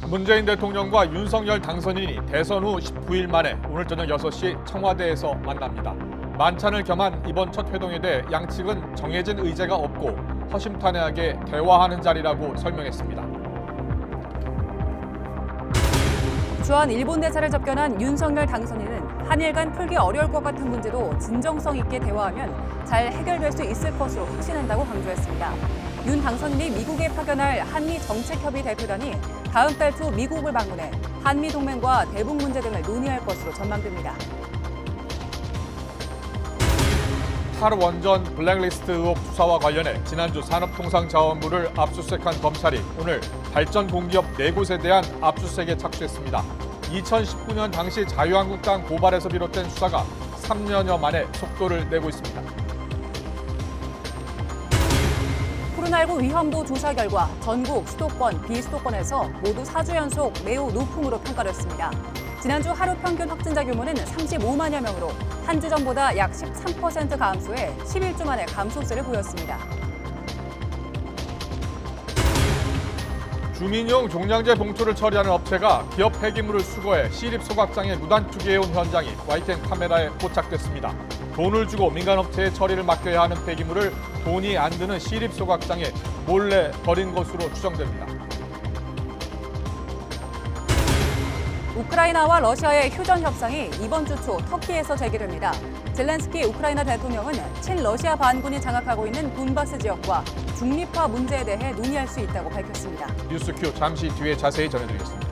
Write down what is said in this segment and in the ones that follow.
문재인 대통령과 윤석열 당선인이 대선 후 19일 만에 오늘 저녁 6시 청와대에서 만납니다. 만찬을 겸한 이번 첫 회동에 대해 양측은 정해진 의제가 없고 허심탄회하게 대화하는 자리라고 설명했습니다. 주한 일본 대사를 접견한 윤석열 당선인은 한일 간 풀기 어려울 것 같은 문제도 진정성 있게 대화하면 잘 해결될 수 있을 것으로 확신한다고 강조했습니다. 윤 당선인이 미국에 파견할 한미정책협의 대표단이 다음 달 초 미국을 방문해 한미 동맹과 대북 문제 등을 논의할 것으로 전망됩니다. 탈원전 블랙리스트 의혹 수사와 관련해 지난주 산업통상자원부를 압수수색한 검찰이 오늘 발전 공기업 4곳에 대한 압수수색에 착수했습니다. 2019년 당시 자유한국당 고발에서 비롯된 수사가 3년여 만에 속도를 내고 있습니다. 코로나19 위험도 조사 결과 전국 수도권, 비수도권에서 모두 4주 연속 매우 높음으로 평가됐습니다. 지난주 하루 평균 확진자 규모는 35만여 명으로 한 주 전보다 약 13% 감소해 11주 만에 감소세를 보였습니다. 주민용 종량제 봉투를 처리하는 업체가 기업 폐기물을 수거해 시립소각장에 무단 투기해온 현장이 YTN 카메라에 포착됐습니다. 돈을 주고 민간업체에 처리를 맡겨야 하는 폐기물을 돈이 안 드는 시립소각장에 몰래 버린 것으로 추정됩니다. 우크라이나와 러시아의 휴전 협상이 이번 주 초 터키에서 재개됩니다. 젤렌스키 우크라이나 대통령은 친러시아 반군이 장악하고 있는 돈바스 지역과 중립화 문제에 대해 논의할 수 있다고 밝혔습니다. 뉴스큐 잠시 뒤에 자세히 전해드리겠습니다.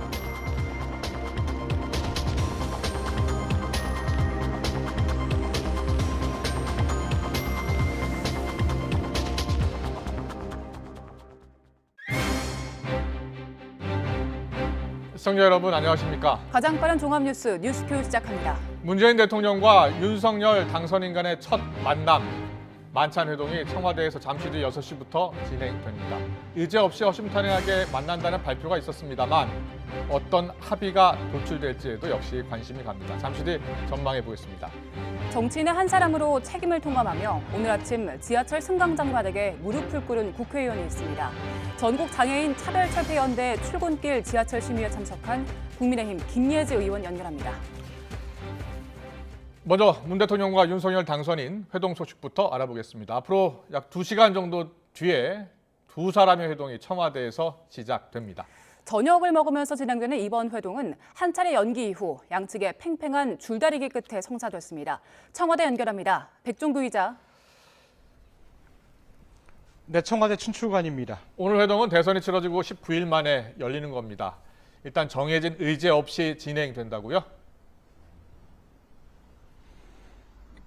시청자 여러분 안녕하십니까? 가장 빠른 종합뉴스 뉴스큐 시작합니다. 문재인 대통령과 윤석열 당선인 간의 첫 만남, 만찬 회동이 청와대에서 잠시 뒤 6시부터 진행됩니다. 의제 없이 허심탄회하게 만난다는 발표가 있었습니다만 어떤 합의가 도출될지에도 역시 관심이 갑니다. 잠시 뒤 전망해 보겠습니다. 정치인의 한 사람으로 책임을 통감하며 오늘 아침 지하철 승강장 바닥에 무릎을 꿇은 국회의원이 있습니다. 전국 장애인 차별철폐연대 출근길 지하철 심의에 참석한 국민의힘 김예지 의원 연결합니다. 먼저 문 대통령과 윤석열 당선인 회동 소식부터 알아보겠습니다. 앞으로 약 2시간 정도 뒤에 두 사람의 회동이 청와대에서 시작됩니다. 저녁을 먹으면서 진행되는 이번 회동은 한 차례 연기 이후 양측의 팽팽한 줄다리기 끝에 성사됐습니다. 청와대 연결합니다. 백종규 기자. 네, 청와대 춘출관입니다. 오늘 회동은 대선이 치러지고 19일 만에 열리는 겁니다. 일단 정해진 의제 없이 진행된다고요?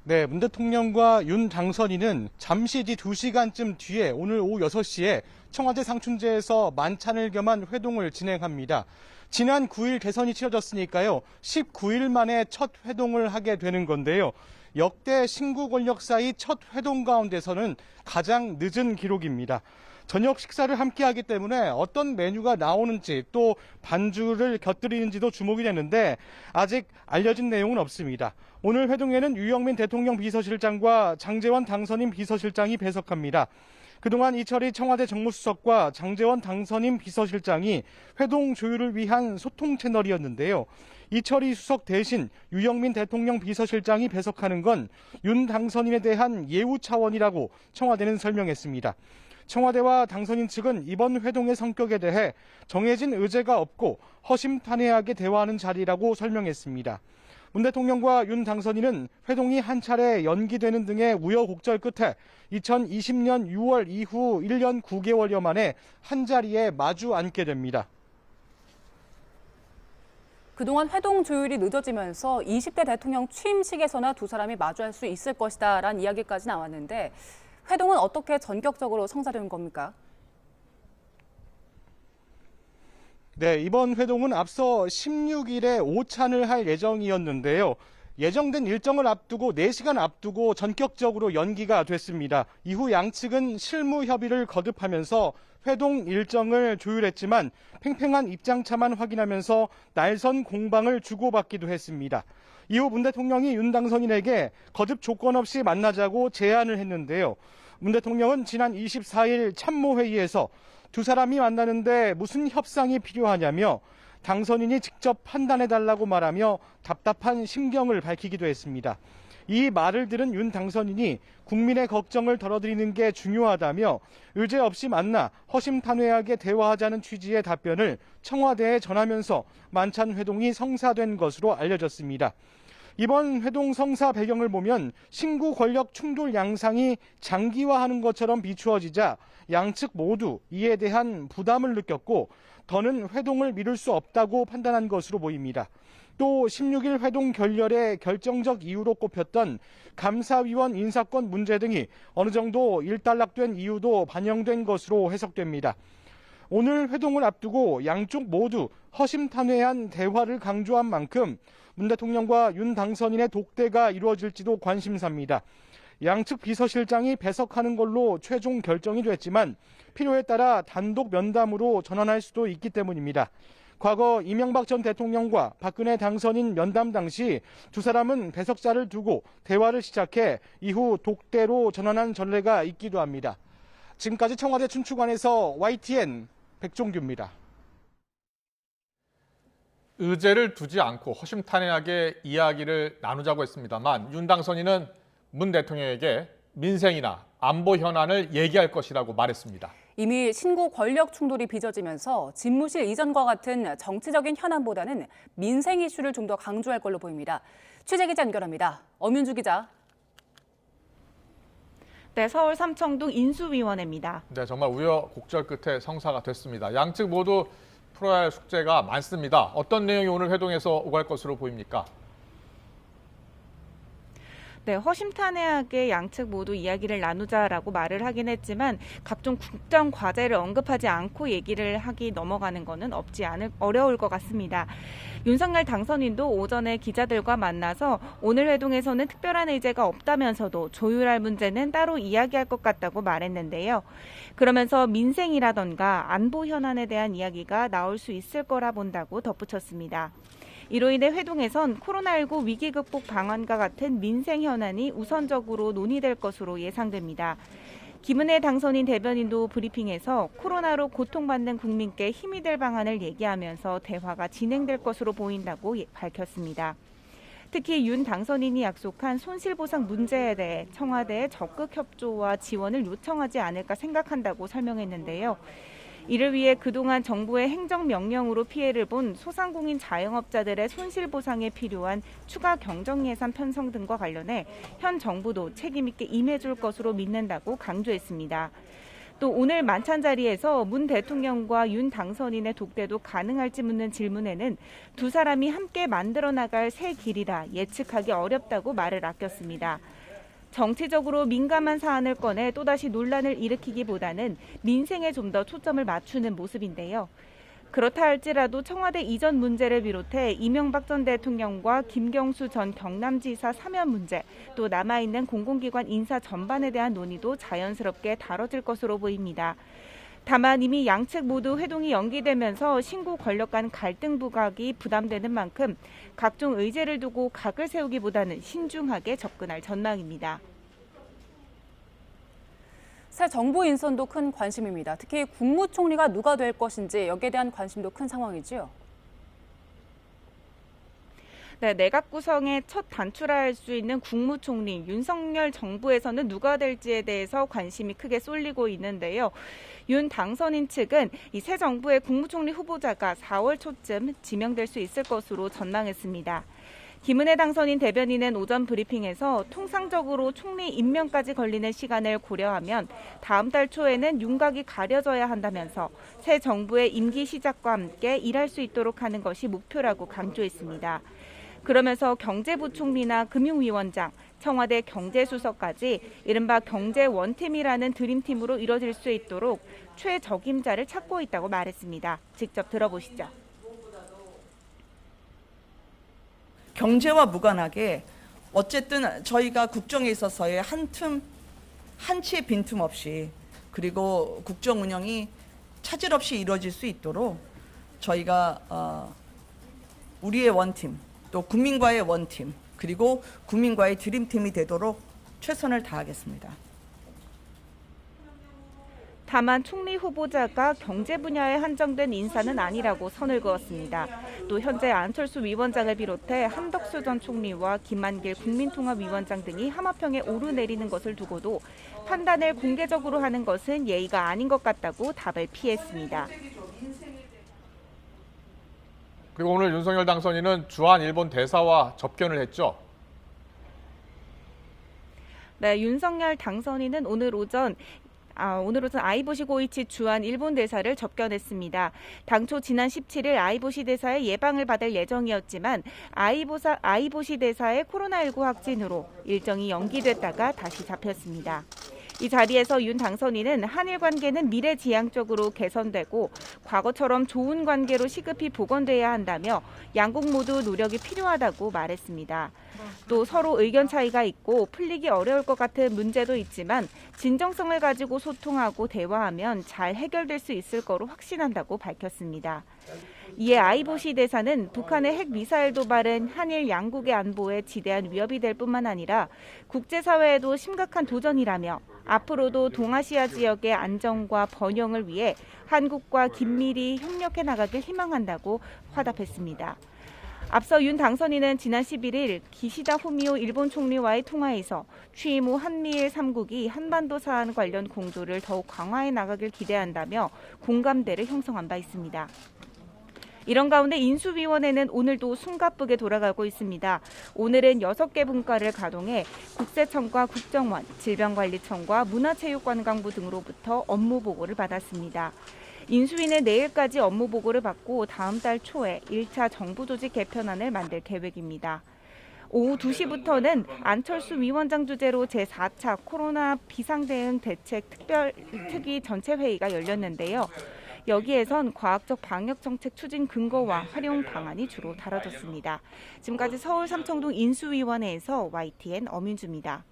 네, 문 대통령과 윤 당선인은 잠시 뒤 2시간쯤 뒤에 오늘 오후 6시에 청와대 상춘제에서 만찬을 겸한 회동을 진행합니다. 지난 9일 대선이 치러졌으니까요. 19일 만에 첫 회동을 하게 되는 건데요. 역대 신구 권력 사이 첫 회동 가운데서는 가장 늦은 기록입니다. 저녁 식사를 함께 하기 때문에 어떤 메뉴가 나오는지 또 반주를 곁들이는지도 주목이 되는데 아직 알려진 내용은 없습니다. 오늘 회동에는 유영민 대통령 비서실장과 장제원 당선인 비서실장이 배석합니다. 그동안 이철희 청와대 정무수석과 장제원 당선인 비서실장이 회동 조율을 위한 소통 채널이었는데요. 이철희 수석 대신 유영민 대통령 비서실장이 배석하는 건 윤 당선인에 대한 예우 차원이라고 청와대는 설명했습니다. 청와대와 당선인 측은 이번 회동의 성격에 대해 정해진 의제가 없고 허심탄회하게 대화하는 자리라고 설명했습니다. 문 대통령과 윤 당선인은 회동이 한 차례 연기되는 등의 우여곡절 끝에 2020년 6월 이후 1년 9개월여 만에 한자리에 마주 앉게 됩니다. 그동안 회동 조율이 늦어지면서 20대 대통령 취임식에서나 두 사람이 마주할 수 있을 것이다라는 이야기까지 나왔는데 회동은 어떻게 전격적으로 성사되는 겁니까? 네, 이번 회동은 앞서 16일에 오찬을 할 예정이었는데요. 예정된 일정을 앞두고 4시간 앞두고 전격적으로 연기가 됐습니다. 이후 양측은 실무 협의를 거듭하면서 회동 일정을 조율했지만 팽팽한 입장차만 확인하면서 날선 공방을 주고받기도 했습니다. 이후 문 대통령이 윤 당선인에게 거듭 조건 없이 만나자고 제안을 했는데요. 문 대통령은 지난 24일 참모회의에서 두 사람이 만나는데 무슨 협상이 필요하냐며 당선인이 직접 판단해달라고 말하며 답답한 심경을 밝히기도 했습니다. 이 말을 들은 윤 당선인이 국민의 걱정을 덜어드리는 게 중요하다며 의제 없이 만나 허심탄회하게 대화하자는 취지의 답변을 청와대에 전하면서 만찬 회동이 성사된 것으로 알려졌습니다. 이번 회동 성사 배경을 보면 신구 권력 충돌 양상이 장기화하는 것처럼 비추어지자 양측 모두 이에 대한 부담을 느꼈고 더는 회동을 미룰 수 없다고 판단한 것으로 보입니다. 또 16일 회동 결렬의 결정적 이유로 꼽혔던 감사위원 인사권 문제 등이 어느 정도 일단락된 이유도 반영된 것으로 해석됩니다. 오늘 회동을 앞두고 양쪽 모두 허심탄회한 대화를 강조한 만큼 문 대통령과 윤 당선인의 독대가 이루어질지도 관심사입니다. 양측 비서실장이 배석하는 걸로 최종 결정이 됐지만 필요에 따라 단독 면담으로 전환할 수도 있기 때문입니다. 과거 이명박 전 대통령과 박근혜 당선인 면담 당시 두 사람은 배석자를 두고 대화를 시작해 이후 독대로 전환한 전례가 있기도 합니다. 지금까지 청와대 춘추관에서 YTN 백종규입니다. 의제를 두지 않고 허심탄회하게 이야기를 나누자고 했습니다만 윤 당선인은 문 대통령에게 민생이나 안보 현안을 얘기할 것이라고 말했습니다. 이미 신구 권력 충돌이 빚어지면서 집무실 이전과 같은 정치적인 현안보다는 민생 이슈를 좀 더 강조할 걸로 보입니다. 취재기자 연결합니다. 엄윤주 기자. 네, 서울 삼청동 인수위원회입니다. 네, 정말 우여곡절 끝에 성사가 됐습니다. 양측 모두 풀어야 할 숙제가 많습니다. 어떤 내용이 오늘 회동에서 오갈 것으로 보입니까? 네, 허심탄회하게 양측 모두 이야기를 나누자라고 말을 하긴 했지만 각종 국정 과제를 언급하지 않고 얘기를 하기 넘어가는 것은 어려울 것 같습니다. 윤석열 당선인도 오전에 기자들과 만나서 오늘 회동에서는 특별한 의제가 없다면서도 조율할 문제는 따로 이야기할 것 같다고 말했는데요. 그러면서 민생이라던가 안보 현안에 대한 이야기가 나올 수 있을 거라 본다고 덧붙였습니다. 이로 인해 회동에선 코로나19 위기 극복 방안과 같은 민생 현안이 우선적으로 논의될 것으로 예상됩니다. 김은혜 당선인 대변인도 브리핑에서 코로나로 고통받는 국민께 힘이 될 방안을 얘기하면서 대화가 진행될 것으로 보인다고 밝혔습니다. 특히 윤 당선인이 약속한 손실보상 문제에 대해 청와대에 적극 협조와 지원을 요청하지 않을까 생각한다고 설명했는데요. 이를 위해 그동안 정부의 행정명령으로 피해를 본 소상공인 자영업자들의 손실보상에 필요한 추가 경정예산 편성 등과 관련해 현 정부도 책임 있게 임해줄 것으로 믿는다고 강조했습니다. 또 오늘 만찬 자리에서 문 대통령과 윤 당선인의 독대도 가능할지 묻는 질문에는 두 사람이 함께 만들어 나갈 새 길이라 예측하기 어렵다고 말을 아꼈습니다. 정치적으로 민감한 사안을 꺼내 또다시 논란을 일으키기보다는 민생에 좀 더 초점을 맞추는 모습인데요. 그렇다 할지라도 청와대 이전 문제를 비롯해 이명박 전 대통령과 김경수 전 경남지사 사면 문제, 또 남아있는 공공기관 인사 전반에 대한 논의도 자연스럽게 다뤄질 것으로 보입니다. 다만 이미 양측 모두 회동이 연기되면서 신구 권력 간 갈등 부각이 부담되는 만큼 각종 의제를 두고 각을 세우기보다는 신중하게 접근할 전망입니다. 새 정부 인선도 큰 관심입니다. 특히 국무총리가 누가 될 것인지 여기에 대한 관심도 큰 상황이지요. 네, 내각 구성에 첫 단추할 수 있는 국무총리 윤석열 정부에서는 누가 될지에 대해서 관심이 크게 쏠리고 있는데요. 윤 당선인 측은 이 새 정부의 국무총리 후보자가 4월 초쯤 지명될 수 있을 것으로 전망했습니다. 김은혜 당선인 대변인은 오전 브리핑에서 통상적으로 총리 임명까지 걸리는 시간을 고려하면 다음 달 초에는 윤곽이 가려져야 한다면서 새 정부의 임기 시작과 함께 일할 수 있도록 하는 것이 목표라고 강조했습니다. 그러면서 경제부총리나 금융위원장, 청와대 경제수석까지 이른바 경제원팀이라는 드림팀으로 이뤄질 수 있도록 최적임자를 찾고 있다고 말했습니다. 직접 들어보시죠. 경제와 무관하게 어쨌든 저희가 국정에 있어서의 한치의 빈틈 없이 그리고 국정 운영이 차질 없이 이루어질 수 있도록 저희가 우리의 원팀 또 국민과의 원팀 그리고 국민과의 드림팀이 되도록 최선을 다하겠습니다. 다만 총리 후보자가 경제 분야에 한정된 인사는 아니라고 선을 그었습니다. 또 현재 안철수 위원장을 비롯해 한덕수 전 총리와 김만길 국민통합위원장 등이 하마평에 오르내리는 것을 두고도 판단을 공개적으로 하는 것은 예의가 아닌 것 같다고 답을 피했습니다. 그리고 오늘 윤석열 당선인은 주한 일본 대사와 접견을 했죠. 네, 윤석열 당선인은 오늘 오전 아이보시 고이치 주한 일본 대사를 접견했습니다. 당초 지난 17일 아이보시 대사의 예방을 받을 예정이었지만 아이보시 대사의 코로나19 확진으로 일정이 연기됐다가 다시 잡혔습니다. 이 자리에서 윤 당선인은 한일 관계는 미래지향적으로 개선되고 과거처럼 좋은 관계로 시급히 복원돼야 한다며 양국 모두 노력이 필요하다고 말했습니다. 또 서로 의견 차이가 있고 풀리기 어려울 것 같은 문제도 있지만 진정성을 가지고 소통하고 대화하면 잘 해결될 수 있을 거로 확신한다고 밝혔습니다. 이에 아이보시 대사는 북한의 핵미사일 도발은 한일 양국의 안보에 지대한 위협이 될 뿐만 아니라 국제사회에도 심각한 도전이라며 앞으로도 동아시아 지역의 안정과 번영을 위해 한국과 긴밀히 협력해 나가길 희망한다고 화답했습니다. 앞서 윤 당선인은 지난 11일 기시다 후미오 일본 총리와의 통화에서 취임 후 한미일 3국이 한반도 사안 관련 공조를 더욱 강화해 나가길 기대한다며 공감대를 형성한 바 있습니다. 이런 가운데 인수위원회는 오늘도 숨가쁘게 돌아가고 있습니다. 오늘은 6개 분과를 가동해 국세청과 국정원, 질병관리청과 문화체육관광부 등으로부터 업무 보고를 받았습니다. 인수위는 내일까지 업무 보고를 받고 다음 달 초에 1차 정부 조직 개편안을 만들 계획입니다. 오후 2시부터는 안철수 위원장 주재로 제4차 코로나 비상대응 대책 특위 전체회의가 열렸는데요. 여기에선 과학적 방역정책 추진 근거와 활용 방안이 주로 다뤄졌습니다. 지금까지 서울 삼청동 인수위원회에서 YTN 엄윤주입니다.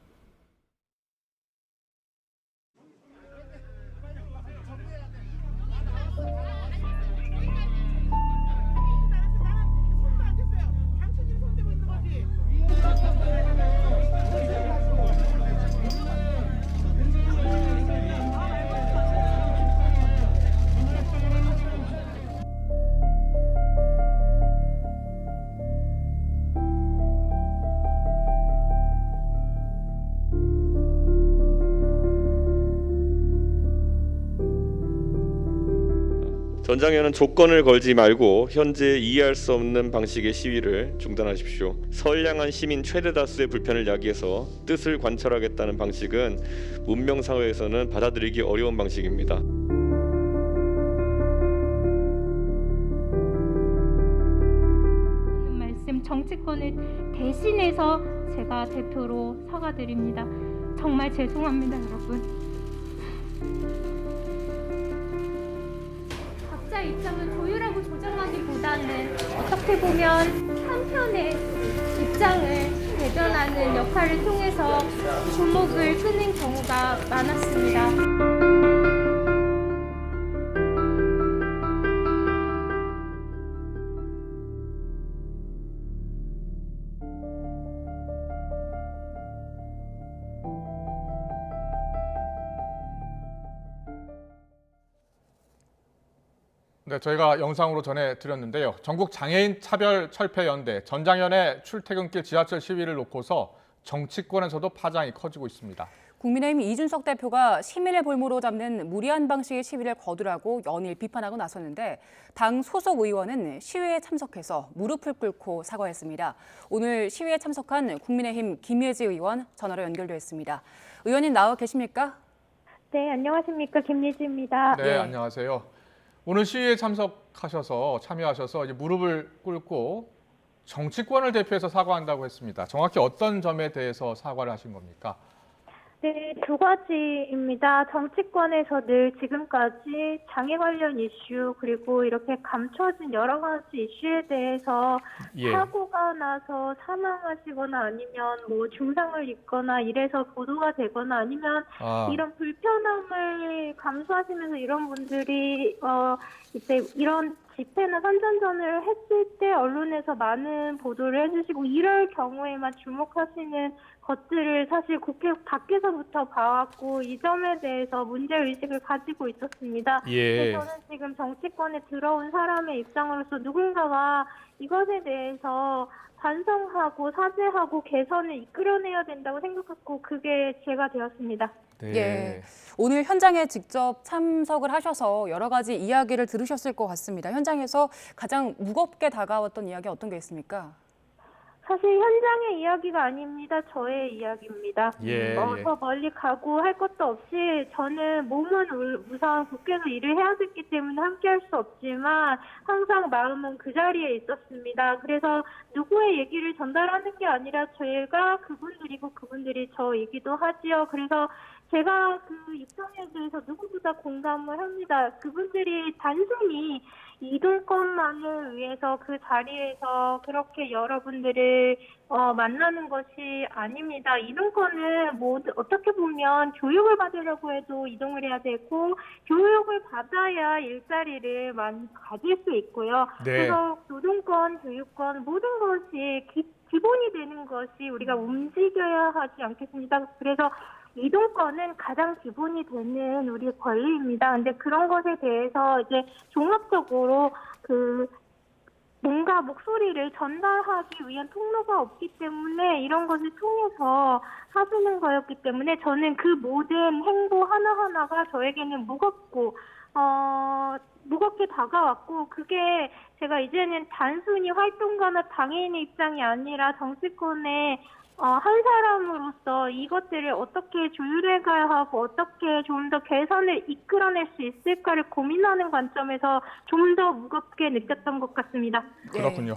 전장에는 조건을 걸지 말고 현재 이해할 수 없는 방식의 시위를 중단하십시오. 선량한 시민 최대 다수의 불편을 야기해서 뜻을 관철하겠다는 방식은 문명 사회에서는 받아들이기 어려운 방식입니다. 말씀 정치권을 대신해서 제가 대표로 사과드립니다. 정말 죄송합니다, 여러분. 각자 입장을 조율하고 조정하기보다는 어떻게 보면 한편의 입장을 대변하는 역할을 통해서 주목을 끄는 경우가 많았습니다. 네, 저희가 영상으로 전해드렸는데요. 전국 장애인 차별철폐연대 전장현의 출퇴근길 지하철 시위를 놓고서 정치권에서도 파장이 커지고 있습니다. 국민의힘 이준석 대표가 시민을 볼모로 잡는 무리한 방식의 시위를 거두라고 연일 비판하고 나섰는데 당 소속 의원은 시위에 참석해서 무릎을 꿇고 사과했습니다. 오늘 시위에 참석한 국민의힘 김예지 의원 전화로 연결돼 있습니다. 의원님 나와 계십니까? 네, 안녕하십니까. 김예지입니다. 네, 안녕하세요. 오늘 시위에 참여하셔서 이제 무릎을 꿇고 정치권을 대표해서 사과한다고 했습니다. 정확히 어떤 점에 대해서 사과를 하신 겁니까? 네, 두 가지입니다. 정치권에서 늘 지금까지 장애 관련 이슈 그리고 이렇게 감춰진 여러 가지 이슈에 대해서 사고가 나서 사망하시거나 아니면 뭐 중상을 입거나 이래서 보도가 되거나 아니면 이런 불편함을 감수하시면서 이런 분들이 이제 이런 집회나 선전전을 했을 때 언론에서 많은 보도를 해주시고 이럴 경우에만 주목하시는 것들을 사실 국회 밖에서부터 봐왔고 이 점에 대해서 문제의식을 가지고 있었습니다. 예. 저는 지금 정치권에 들어온 사람의 입장으로서 누군가가 이것에 대해서 반성하고 사죄하고 개선을 이끌어내야 된다고 생각했고 그게 제가 되었습니다. 네. 예. 오늘 현장에 직접 참석을 하셔서 여러 가지 이야기를 들으셨을 것 같습니다. 현장에서 가장 무겁게 다가왔던 이야기 어떤 게 있습니까? 사실 현장의 이야기가 아닙니다. 저의 이야기입니다. 예, 더 멀리 가고 할 것도 없이 저는 몸은 우선 국회에서 일을 해야 됐기 때문에 함께할 수 없지만 항상 마음은 그 자리에 있었습니다. 그래서 누구의 얘기를 전달하는 게 아니라 제가 그분들이고 그분들이 저이기도 하지요. 그래서 제가 그 입장에 대해서 누구보다 공감을 합니다. 그분들이 단순히 이동권만을 위해서 그 자리에서 그렇게 여러분들을 만나는 것이 아닙니다. 이동권은 어떻게 보면 교육을 받으려고 해도 이동을 해야 되고 교육을 받아야 일자리를 가질 수 있고요. 네. 그래서 노동권, 교육권 모든 것이 기본이 되는 것이 우리가 움직여야 하지 않겠습니까? 그래서 이동권은 가장 기본이 되는 우리의 권리입니다. 근데 그런 것에 대해서 이제 종합적으로 뭔가 목소리를 전달하기 위한 통로가 없기 때문에 이런 것을 통해서 하시는 거였기 때문에 저는 그 모든 행보 하나하나가 저에게는 무겁게 다가왔고 그게 제가 이제는 단순히 활동가나 당인의 입장이 아니라 정치권의 한 사람으로서 이것들을 어떻게 조율해가야 하고 어떻게 좀 더 개선을 이끌어낼 수 있을까를 고민하는 관점에서 좀 더 무겁게 느꼈던 것 같습니다. 그렇군요.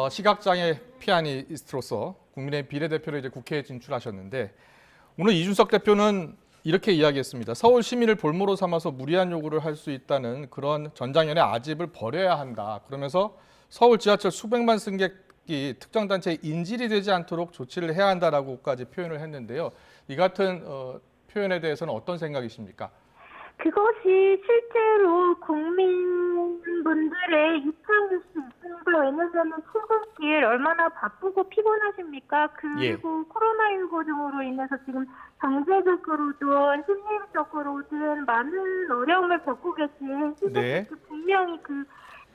시각장애 피아니스트로서 국민의힘 비례대표로 이제 국회에 진출하셨는데 오늘 이준석 대표는 이렇게 이야기했습니다. 서울 시민을 볼모로 삼아서 무리한 요구를 할 수 있다는 그런 전장현의 아집을 버려야 한다. 그러면서 서울 지하철 수백만 승객이 특정 단체의 인질이 되지 않도록 조치를 해야 한다라고까지 표현을 했는데요. 이 같은 표현에 대해서는 어떤 생각이십니까? 그것이 실제로 국민분들의 입장일 수 있습니다. 왜냐하면 출근길 얼마나 바쁘고 피곤하십니까? 그리고 코로나19 등으로 인해서 지금 경제적으로든 심리적으로든 많은 어려움을 겪고 계신 시민들 분명히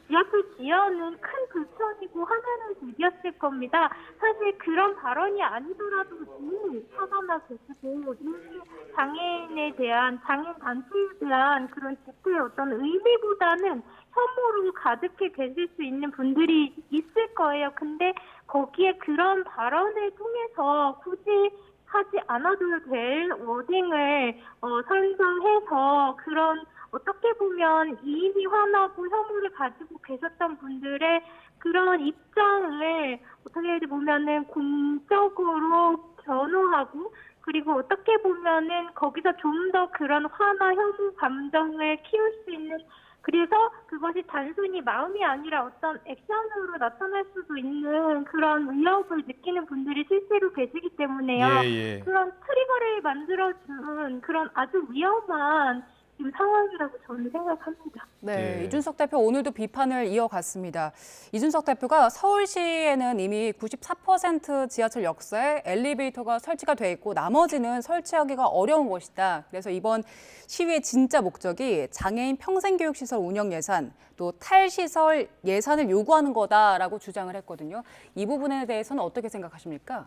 지하철 지연은 큰 불편이고 하나는 일이었을 겁니다. 사실 그런 발언이 아니더라도 이미 화가 나 계시고 이미 장애인에 대한 장애인 단체에 대한 그런 집회의 어떤 의미보다는 혐오로 가득해 계실 수 있는 분들이 있을 거예요. 근데 거기에 그런 발언을 통해서 굳이 하지 않아도 될 워딩을 선정해서 그런 어떻게 보면 이인이 화나고 혐오를 가지고 계셨던 분들의 그런 입장을 어떻게 보면은 공적으로 변호하고 그리고 어떻게 보면은 거기서 좀 더 그런 화나 혐오 감정을 키울 수 있는 그래서 그것이 단순히 마음이 아니라 어떤 액션으로 나타날 수도 있는 그런 위협을 느끼는 분들이 실제로 계시기 때문에요. 그런 트리거를 만들어준 그런 아주 위험한 지금 상황이라고 저는 생각합니다. 네, 이준석 대표 오늘도 비판을 이어갔습니다. 이준석 대표가 서울시에는 이미 94% 지하철 역사에 엘리베이터가 설치가 돼 있고 나머지는 설치하기가 어려운 것이다. 그래서 이번 시위의 진짜 목적이 장애인 평생교육시설 운영 예산, 또 탈시설 예산을 요구하는 거다라고 주장을 했거든요. 이 부분에 대해서는 어떻게 생각하십니까?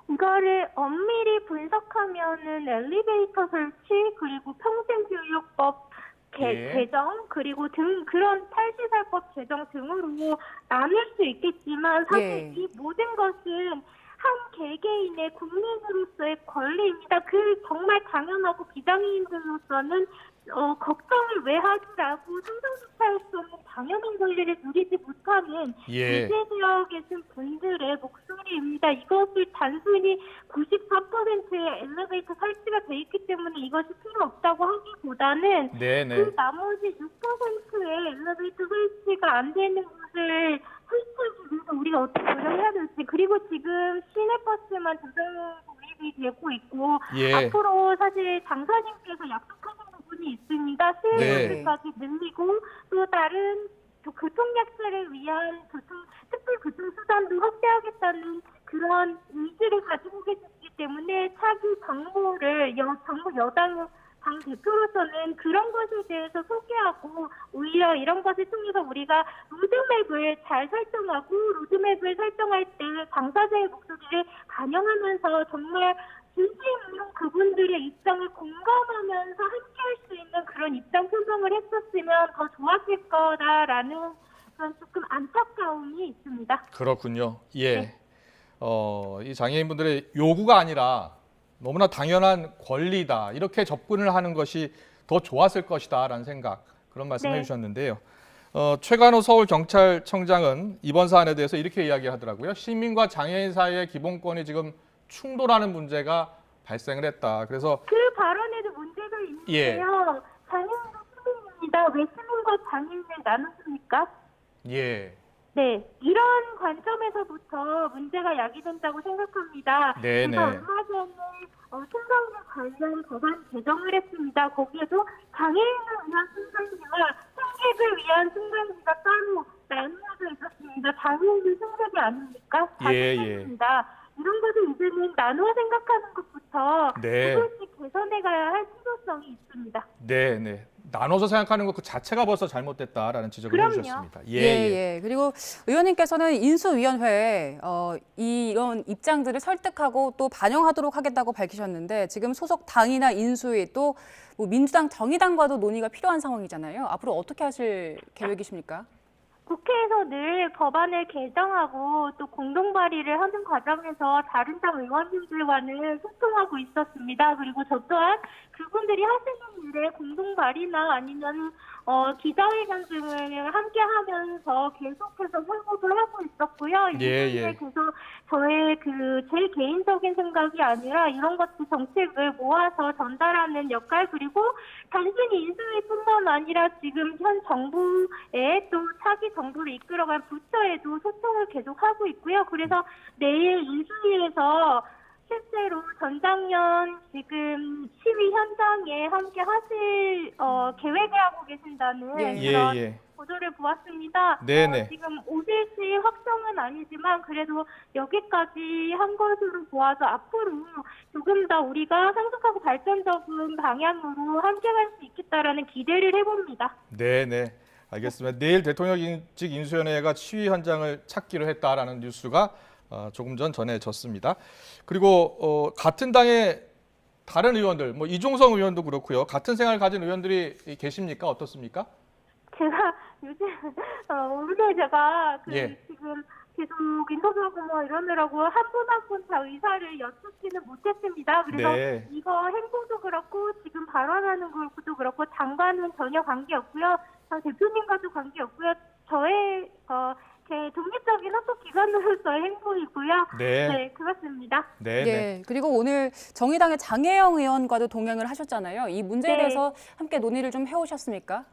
이거를 엄밀히 분석하면은 엘리베이터 설치 그리고 평생교육법 개정 그리고 그런 탈시설법 제정 등으로 나눌 수 있겠지만 사실 이 모든 것은 한 개개인의 국민으로서의 권리입니다. 정말 당연하고 비장애인들로서는 걱정을 왜 하지라고 상상조차 할 수 없는 당연한 권리를 누리지 못하는 유재되어 계신 분들의 목소리입니다. 이것을 단순히 94%의 엘리베이터 설치가 돼 있기 때문에 이것이 필요 없다고 하기보다는 그 나머지 6%의 엘리베이터 설치가 안 되는 것을 설치하기 위해서 우리가 어떻게 노력해야 될지 그리고 지금 시내버스만 자동 도입이 되고 있고 앞으로 사실 장사님께서 약속하신 부분이 있습니다. 시내버스까지 늘리고 또 다른 교통약자를 위한 특별 교통수단도 확대하겠다는 그런 의지를 가지고 계시기 때문에 차기 정부를 정부 여당 당 대표로서는 그런 것에 대해서 소개하고 오히려 이런 것을 통해서 우리가 로드맵을 잘 설정하고 로드맵을 설정할 때 당사자의 목소리를 반영하면서 정말 진심으로 그분들의 입장을 공감하면서 함께할 수 있는 그런 입장 표명을 했었으면 더 좋았을 거다라는 그런 조금 안타까움이 있습니다. 그렇군요. 예. 네. 이 장애인분들의 요구가 아니라 너무나 당연한 권리다. 이렇게 접근을 하는 것이 더 좋았을 것이다라는 생각, 그런 말씀을 네. 해주셨는데요. 최관호 서울경찰청장은 이번 사안에 대해서 이렇게 이야기하더라고요. 시민과 장애인 사이의 기본권이 지금 충돌하는 문제가 발생을 했다. 그래서 그 발언에도 문제가 있는데요. 예. 장애인도 시민입니다. 왜 시민과 장애인을 나눴습니까? 예. 네, 이런 관점에서부터 문제가 야기된다고 생각합니다. 네네. 그래서 얼마 전에 승강기 관련 법안 개정을 했습니다. 거기에도 장애인을 위한 승강기와 승객을 위한 승강기가 따로 나누어져 있었습니다. 장애인은 승객이 아닙니까? 예, 장애인입니다. 이런 것을 이제는 나누어 생각하는 것부터 네. 조금씩 개선해가야 할 필요성이 있습니다. 네, 네. 나눠서 생각하는 것 그 자체가 벌써 잘못됐다라는 지적을 그럼요. 해주셨습니다. 예. 그리고 의원님께서는 인수위원회에 이런 입장들을 설득하고 또 반영하도록 하겠다고 밝히셨는데 지금 소속 당이나 인수위 또 뭐 민주당, 정의당과도 논의가 필요한 상황이잖아요. 앞으로 어떻게 하실 계획이십니까? 국회에서 늘 법안을 개정하고 또 공동 발의를 하는 과정에서 다른 당 의원님들과는 소통하고 있었습니다. 그리고 저 또한 그분들이 하시는 일에 공동 발의나 아니면 기자회견 등을 함께 하면서 계속해서 회고를 하고 있었고요. 예. 이게 계속 저의 제 개인적인 생각이 아니라 이런 것들 정책을 모아서 전달하는 역할, 그리고 단순히 인수위뿐만 아니라 지금 현 정부의 또 차기 정부를 이끌어갈 부처에도 소통을 계속하고 있고요. 그래서 내일 인수위에서 실제로 전장년 지금 시위 현장에 함께 하실 계획을 하고 계신다는 그런 예. 보도를 보았습니다. 네네. 지금 오실지 확정은 아니지만 그래도 여기까지 한 것으로 보아서 앞으로 조금 더 우리가 성숙하고 발전적인 방향으로 함께 갈 수 있겠다라는 기대를 해봅니다. 네. 알겠습니다. 내일 대통령직 인수위원회가 시위 현장을 찾기로 했다라는 뉴스가 조금 전 전해졌습니다. 그리고 같은 당의 다른 의원들, 뭐 이종성 의원도 그렇고요. 같은 생각을 가진 의원들이 계십니까? 어떻습니까? 제가 요즘 오늘 제가 예. 지금 계속 인터뷰하고 뭐 이러느라고 한 분 한 분 다 의사를 여쭙지는 못했습니다. 그래서 네. 이거 행보도 그렇고 지금 발언하는 것도 그렇고 당과는 전혀 관계없고요. 저 대표님과도 관계없고요. 저의 제 독립적인 학术기관으로서의 행보이고요. 네. 그렇습니다. 네. 예. 그리고 오늘 정의당의 장혜영 의원과도 동행을 하셨잖아요. 이 문제에 네. 대해서 함께 논의를 좀 해오셨습니까?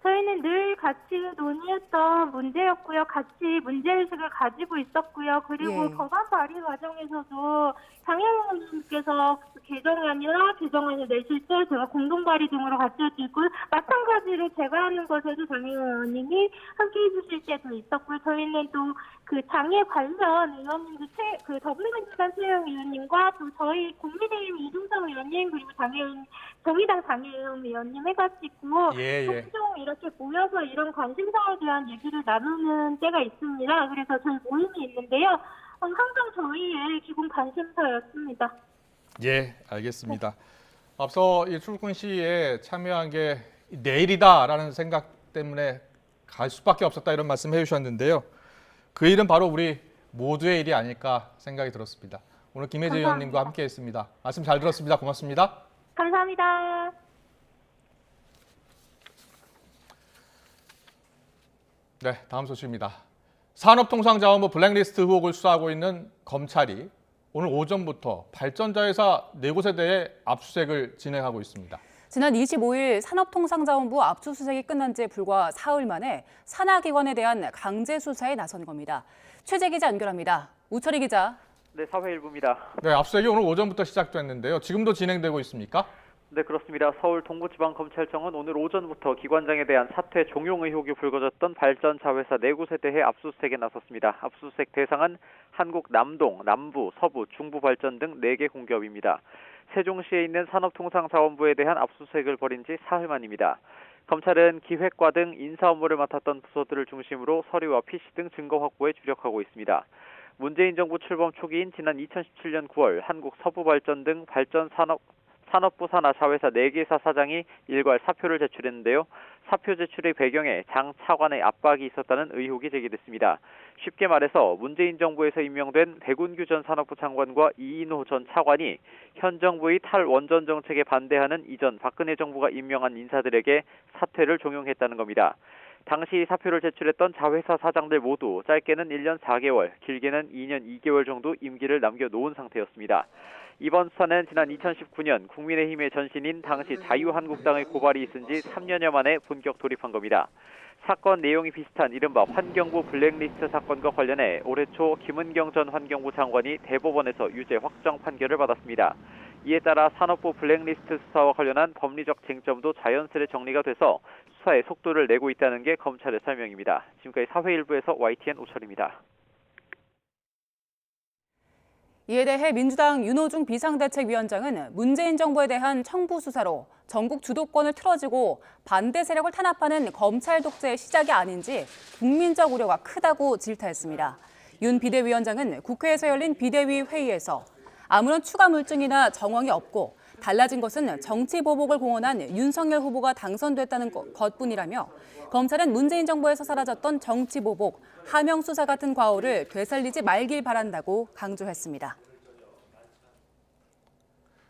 저희는 늘 같이 논의했던 문제였고요. 같이 문제의식을 가지고 있었고요. 그리고 예. 법안 발의 과정에서도 장혜원님께서 개정안을 내실 때 제가 공동 발의 등으로 같이 해주고 마찬가지로 제가 하는 것에도 장혜원님이 함께 해주실 때도 있었고요. 저희는 또 그 장애 관련 의원님들 더불어민주당 최영 의원님과 또 저희 국민의힘 이종성 의원님 그리고 정의당 장혜영 의원님 해가지고 예. 종종 이렇게 모여서 이런 관심사에 대한 얘기를 나누는 때가 있습니다. 그래서 저희 모임이 있는데요. 항상 저희의 기본 관심사였습니다. 예, 알겠습니다. 앞서 이 출근 시위에 참여한 게 내일이다라는 생각 때문에 갈 수밖에 없었다 이런 말씀 해주셨는데요. 그 일은 바로 우리 모두의 일이 아닐까 생각이 들었습니다. 오늘 김혜재 의원님과 함께했습니다. 말씀 잘 들었습니다. 고맙습니다. 감사합니다. 네, 다음 소식입니다. 산업통상자원부 블랙리스트 의혹을 수사하고 있는 검찰이 오늘 오전부터 발전자회사 4곳에 대해 압수수색을 진행하고 있습니다. 지난 25일 산업통상자원부 압수수색이 끝난 지 불과 사흘 만에 산하기관에 대한 강제 수사에 나선 겁니다. 최재 기자 연결합니다. 우철희 기자. 네, 사회일부입니다. 네, 압수수색이 오늘 오전부터 시작됐는데요. 지금도 진행되고 있습니까? 네, 그렇습니다. 서울 동부지방검찰청은 오늘 오전부터 기관장에 대한 사퇴 종용 의혹이 불거졌던 발전자회사 4곳에 대해 압수수색에 나섰습니다. 압수수색 대상은 한국 남동, 남부, 서부, 중부 발전 등 4개 공기업입니다. 세종시에 있는 산업통상자원부에 대한 압수수색을 벌인 지 사흘 만입니다. 검찰은 기획과 등 인사 업무를 맡았던 부서들을 중심으로 서류와 PC 등 증거 확보에 주력하고 있습니다. 문재인 정부 출범 초기인 지난 2017년 9월 한국 서부발전 등 산업부 산하 자회사 4개사 사장이 일괄 사표를 제출했는데요. 사표 제출의 배경에 장 차관의 압박이 있었다는 의혹이 제기됐습니다. 쉽게 말해서 문재인 정부에서 임명된 백운규 전 산업부 장관과 이인호 전 차관이 현 정부의 탈원전 정책에 반대하는 이전 박근혜 정부가 임명한 인사들에게 사퇴를 종용했다는 겁니다. 당시 사표를 제출했던 자회사 사장들 모두 짧게는 1년 4개월, 길게는 2년 2개월 정도 임기를 남겨놓은 상태였습니다. 이번 수사는 지난 2019년 국민의힘의 전신인 당시 자유한국당의 고발이 있은 지 3년여 만에 본격 돌입한 겁니다. 사건 내용이 비슷한 이른바 환경부 블랙리스트 사건과 관련해 올해 초 김은경 전 환경부 장관이 대법원에서 유죄 확정 판결을 받았습니다. 이에 따라 산업부 블랙리스트 수사와 관련한 법리적 쟁점도 자연스레 정리가 돼서 수사에 속도를 내고 있다는 게 검찰의 설명입니다. 지금까지 사회일부에서 YTN 오철입니다. 이에 대해 민주당 윤호중 비상대책위원장은 문재인 정부에 대한 청부 수사로 전국 주도권을 틀어지고 반대 세력을 탄압하는 검찰 독재의 시작이 아닌지 국민적 우려가 크다고 질타했습니다. 윤 비대위원장은 국회에서 열린 비대위 회의에서 아무런 추가 물증이나 정황이 없고 달라진 것은 정치 보복을 공언한 윤석열 후보가 당선됐다는 것뿐이라며 검찰은 문재인 정부에서 사라졌던 정치 보복, 하명 수사 같은 과오를 되살리지 말길 바란다고 강조했습니다.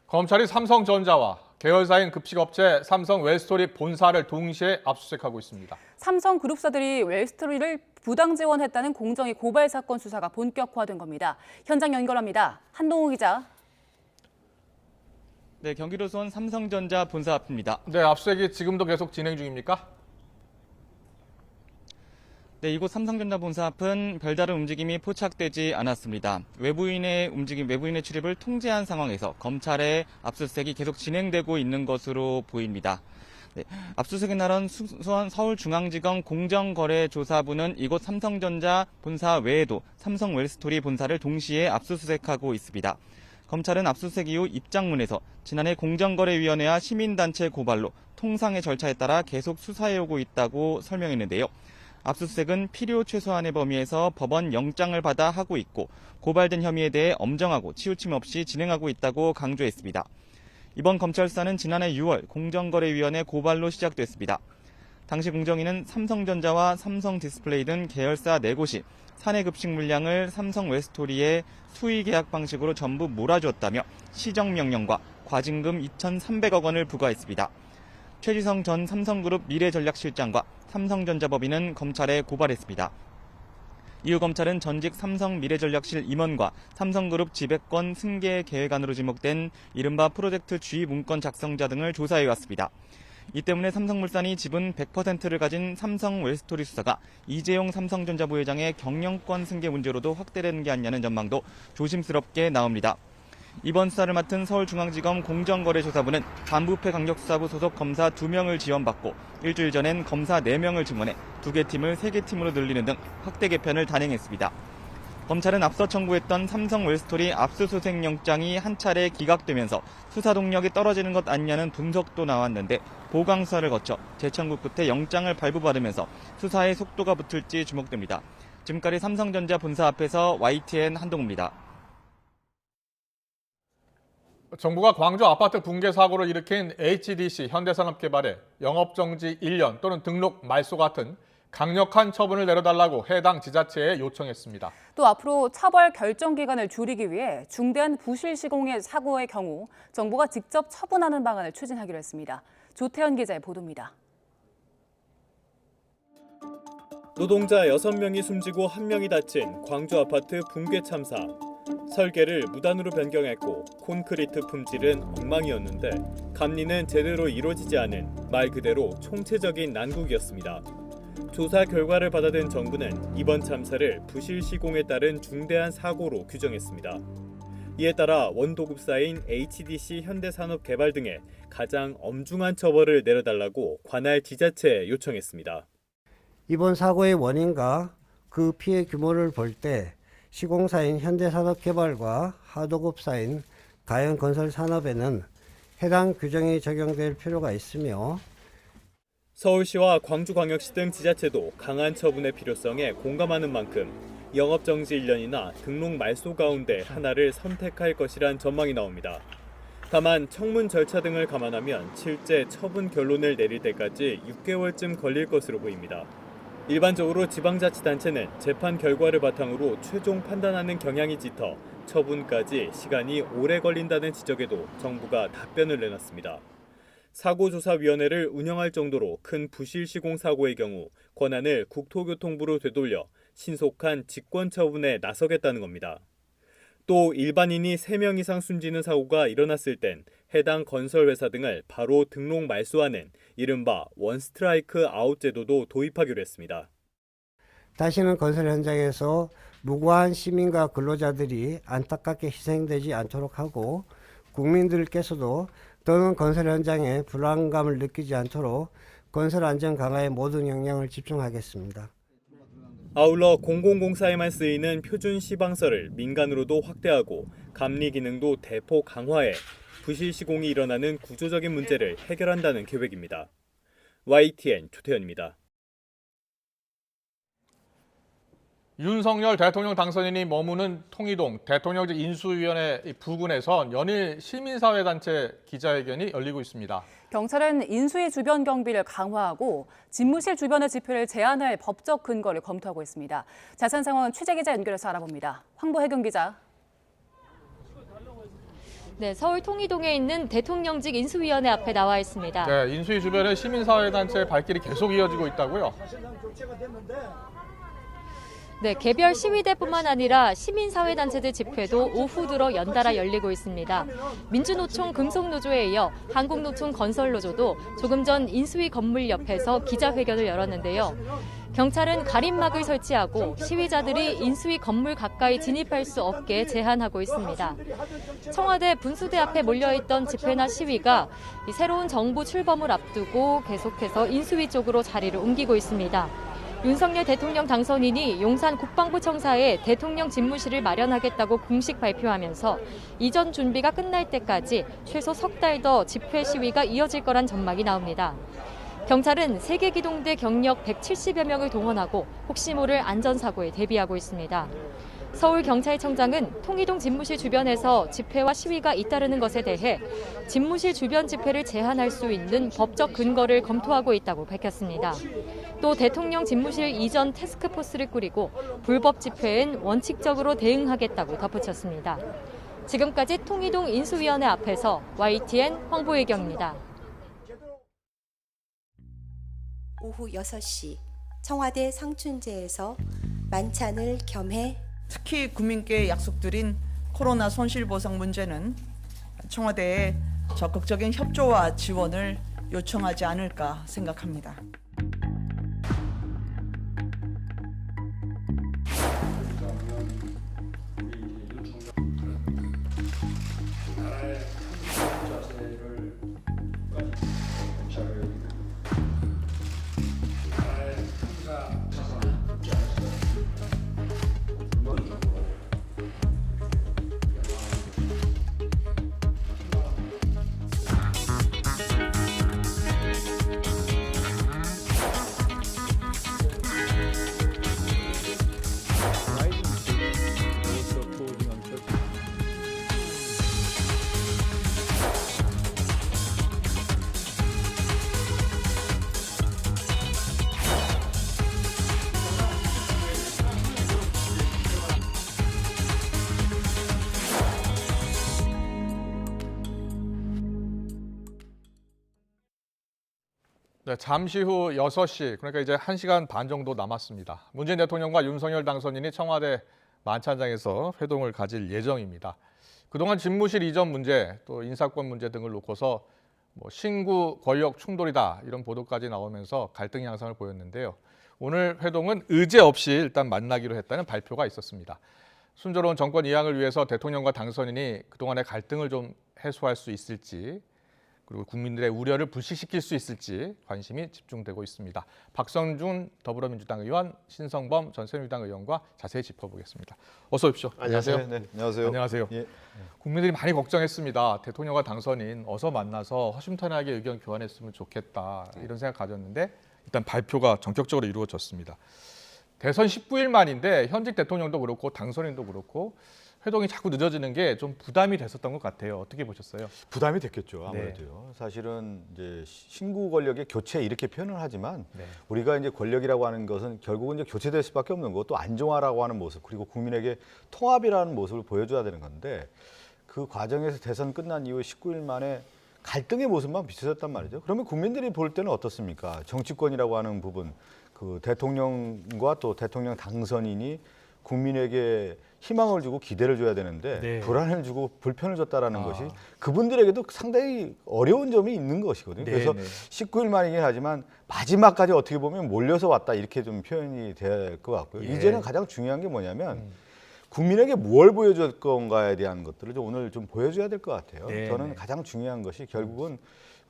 검찰이 삼성전자와 계열사인 급식업체 삼성 웰스토리 본사를 동시에 압수수색하고 있습니다. 삼성 그룹사들이 웰스토리를 부당 지원했다는 공정위 고발 사건 수사가 본격화된 겁니다. 현장 연결합니다. 한동호 기자. 네, 경기도선 삼성전자 본사 앞입니다. 네, 압수수색이 지금도 계속 진행 중입니까? 네, 이곳 삼성전자 본사 앞은 별다른 움직임이 포착되지 않았습니다. 외부인의 출입을 통제한 상황에서 검찰의 압수수색이 계속 진행되고 있는 것으로 보입니다. 네, 압수수색의 날은 서울중앙지검 공정거래조사부는 이곳 삼성전자 본사 외에도 삼성 웰스토리 본사를 동시에 압수수색하고 있습니다. 검찰은 압수수색 이후 입장문에서 지난해 공정거래위원회와 시민단체 고발로 통상의 절차에 따라 계속 수사해오고 있다고 설명했는데요. 압수수색은 필요 최소한의 범위에서 법원 영장을 받아 하고 있고 고발된 혐의에 대해 엄정하고 치우침 없이 진행하고 있다고 강조했습니다. 이번 검찰 수사는 지난해 6월 공정거래위원회 고발로 시작됐습니다. 당시 공정위는 삼성전자와 삼성디스플레이 등 계열사 4곳이 사내 급식 물량을 삼성 웰스토리에 수의 계약 방식으로 전부 몰아주었다며 시정명령과 과징금 2,300억 원을 부과했습니다. 최지성 전 삼성그룹 미래전략실장과 삼성전자법인은 검찰에 고발했습니다. 이후 검찰은 전직 삼성미래전략실 임원과 삼성그룹 지배권 승계 계획안으로 지목된 이른바 프로젝트 G 문건 작성자 등을 조사해왔습니다. 이 때문에 삼성물산이 지분 100%를 가진 삼성 웰스토리 수사가 이재용 삼성전자 부회장의 경영권 승계 문제로도 확대되는 게 아니냐는 전망도 조심스럽게 나옵니다. 이번 수사를 맡은 서울중앙지검 공정거래조사부는 반부패 강력수사부 소속 검사 2명을 지원받고 일주일 전엔 검사 4명을 증원해 2개 팀을 3개 팀으로 늘리는 등 확대 개편을 단행했습니다. 검찰은 앞서 청구했던 삼성 웰스토리 압수수색 영장이 한 차례 기각되면서 수사 동력이 떨어지는 것 아니냐는 분석도 나왔는데 보강 수사를 거쳐 재청구 끝에 영장을 발부받으면서 수사의 속도가 붙을지 주목됩니다. 지금까지 삼성전자 본사 앞에서 YTN 한동우입니다. 정부가 광주 아파트 붕괴 사고를 일으킨 HDC 현대산업개발에 영업정지 1년 또는 등록 말소 같은 강력한 처분을 내려달라고 해당 지자체에 요청했습니다. 또 앞으로 처벌 결정 기간을 줄이기 위해 중대한 부실 시공의 사고의 경우 정부가 직접 처분하는 방안을 추진하기로 했습니다. 조태현 기자의 보도입니다. 노동자 6명이 숨지고 1명이 다친 광주 아파트 붕괴 참사. 설계를 무단으로 변경했고 콘크리트 품질은 엉망이었는데 감리는 제대로 이루어지지 않은 말 그대로 총체적인 난국이었습니다. 조사 결과를 받아든 정부는 이번 참사를 부실 시공에 따른 중대한 사고로 규정했습니다. 이에 따라 원도급사인 HDC 현대산업개발 등에 가장 엄중한 처벌을 내려달라고 관할 지자체에 요청했습니다. 이번 사고의 원인과 그 피해 규모를 볼 때 시공사인 현대산업개발과 하도급사인 가연건설산업에는 해당 규정이 적용될 필요가 있으며 서울시와 광주광역시 등 지자체도 강한 처분의 필요성에 공감하는 만큼 영업정지 1년이나 등록 말소 가운데 하나를 선택할 것이란 전망이 나옵니다. 다만 청문 절차 등을 감안하면 실제 처분 결론을 내릴 때까지 6개월쯤 걸릴 것으로 보입니다. 일반적으로 지방자치단체는 재판 결과를 바탕으로 최종 판단하는 경향이 짙어 처분까지 시간이 오래 걸린다는 지적에도 정부가 답변을 내놨습니다. 사고조사위원회를 운영할 정도로 큰 부실 시공 사고의 경우 권한을 국토교통부로 되돌려 신속한 직권 처분에 나서겠다는 겁니다. 또 일반인이 3명 이상 숨지는 사고가 일어났을 땐 해당 건설회사 등을 바로 등록 말소하는 이른바 원스트라이크 아웃 제도도 도입하기로 했습니다. 다시는 건설 현장에서 무고한 시민과 근로자들이 안타깝게 희생되지 않도록 하고 국민들께서도 더는 건설 현장에 불안감을 느끼지 않도록 건설 안전 강화에 모든 역량을 집중하겠습니다. 아울러 공공공사에만 쓰이는 표준 시방서를 민간으로도 확대하고 감리 기능도 대폭 강화해 부실 시공이 일어나는 구조적인 문제를 해결한다는 계획입니다. YTN 조태현입니다. 윤석열 대통령 당선인이 머무는 통이동 대통령직 인수위원회 부근에선 연일 시민사회단체 기자회견이 열리고 있습니다. 경찰은 인수위 주변 경비를 강화하고 집무실 주변의 집회를 제한할 법적 근거를 검토하고 있습니다. 자세한 상황은 취재 기자 연결해서 알아봅니다. 황보혜경 기자. 네, 서울 통이동에 있는 대통령직 인수위원회 앞에 나와 있습니다. 네, 인수위 주변에 시민사회단체의 발길이 계속 이어지고 있다고요? 네, 개별 시위대뿐만 아니라 시민사회단체들 집회도 오후 들어 연달아 열리고 있습니다. 민주노총 금속노조에 이어 한국노총 건설노조도 조금 전 인수위 건물 옆에서 기자회견을 열었는데요. 경찰은 가림막을 설치하고 시위자들이 인수위 건물 가까이 진입할 수 없게 제한하고 있습니다. 청와대 분수대 앞에 몰려있던 집회나 시위가 새로운 정부 출범을 앞두고 계속해서 인수위 쪽으로 자리를 옮기고 있습니다. 윤석열 대통령 당선인이 용산 국방부청사에 대통령 집무실을 마련하겠다고 공식 발표하면서 이전 준비가 끝날 때까지 최소 석 달 더 집회 시위가 이어질 거란 전망이 나옵니다. 경찰은 세계기동대 경력 170여 명을 동원하고 혹시 모를 안전사고에 대비하고 있습니다. 서울경찰청장은 통이동 집무실 주변에서 집회와 시위가 잇따르는 것에 대해 집무실 주변 집회를 제한할 수 있는 법적 근거를 검토하고 있다고 밝혔습니다. 또 대통령 집무실 이전 태스크포스를 꾸리고 불법 집회엔 원칙적으로 대응하겠다고 덧붙였습니다. 지금까지 통이동 인수위원회 앞에서 YTN 황보혜경입니다. 오후 6시 청와대 상춘제에서 만찬을 겸해 특히 국민께 약속드린 코로나 손실보상 문제는 청와대에 적극적인 협조와 지원을 요청하지 않을까 생각합니다. 네, 잠시 후 6시, 그러니까 이제 1시간 반 정도 남았습니다. 문재인 대통령과 윤석열 당선인이 청와대 만찬장에서 회동을 가질 예정입니다. 그동안 집무실 이전 문제, 또 인사권 문제 등을 놓고서 신구 권력 충돌이다 이런 보도까지 나오면서 갈등 양상을 보였는데요. 오늘 회동은 의제 없이 일단 만나기로 했다는 발표가 있었습니다. 순조로운 정권 이양을 위해서 대통령과 당선인이 그동안의 갈등을 좀 해소할 수 있을지, 그리고 국민들의 우려를 불식시킬 수 있을지 관심이 집중되고 있습니다. 박성준 더불어민주당 의원, 신성범 전 새누리당 의원과 자세히 짚어보겠습니다. 어서 오십시오. 안녕하세요. 네, 안녕하세요. 안녕하세요. 예. 국민들이 많이 걱정했습니다. 대통령과 당선인 어서 만나서 허심탄회하게 의견 교환했으면 좋겠다 이런 생각 가졌는데 일단 발표가 전격적으로 이루어졌습니다. 대선 19일 만인데 현직 대통령도 그렇고 당선인도 그렇고 회동이 자꾸 늦어지는 게 좀 부담이 됐었던 것 같아요. 어떻게 보셨어요? 부담이 됐겠죠. 아무래도요. 사실은 이제 신구 권력의 교체 이렇게 표현을 하지만 우리가 이제 권력이라고 하는 것은 결국은 이제 교체될 수밖에 없는 거, 또 안정화라고 하는 모습, 그리고 국민에게 통합이라는 모습을 보여줘야 되는 건데 그 과정에서 대선 끝난 이후 19일 만에 갈등의 모습만 비춰졌단 말이죠. 그러면 국민들이 볼 때는 어떻습니까? 정치권이라고 하는 부분, 그 대통령과 또 대통령 당선인이 국민에게 희망을 주고 기대를 줘야 되는데 불안을 주고 불편을 줬다라는 것이 그분들에게도 상당히 어려운 점이 있는 것이거든요. 그래서 19일 만이긴 하지만 마지막까지 어떻게 보면 몰려서 왔다 이렇게 좀 표현이 될 것 같고요. 이제는 가장 중요한 게 뭐냐면 국민에게 무엇을 보여줄 건가에 대한 것들을 좀 오늘 좀 보여줘야 될 것 같아요. 저는 가장 중요한 것이 결국은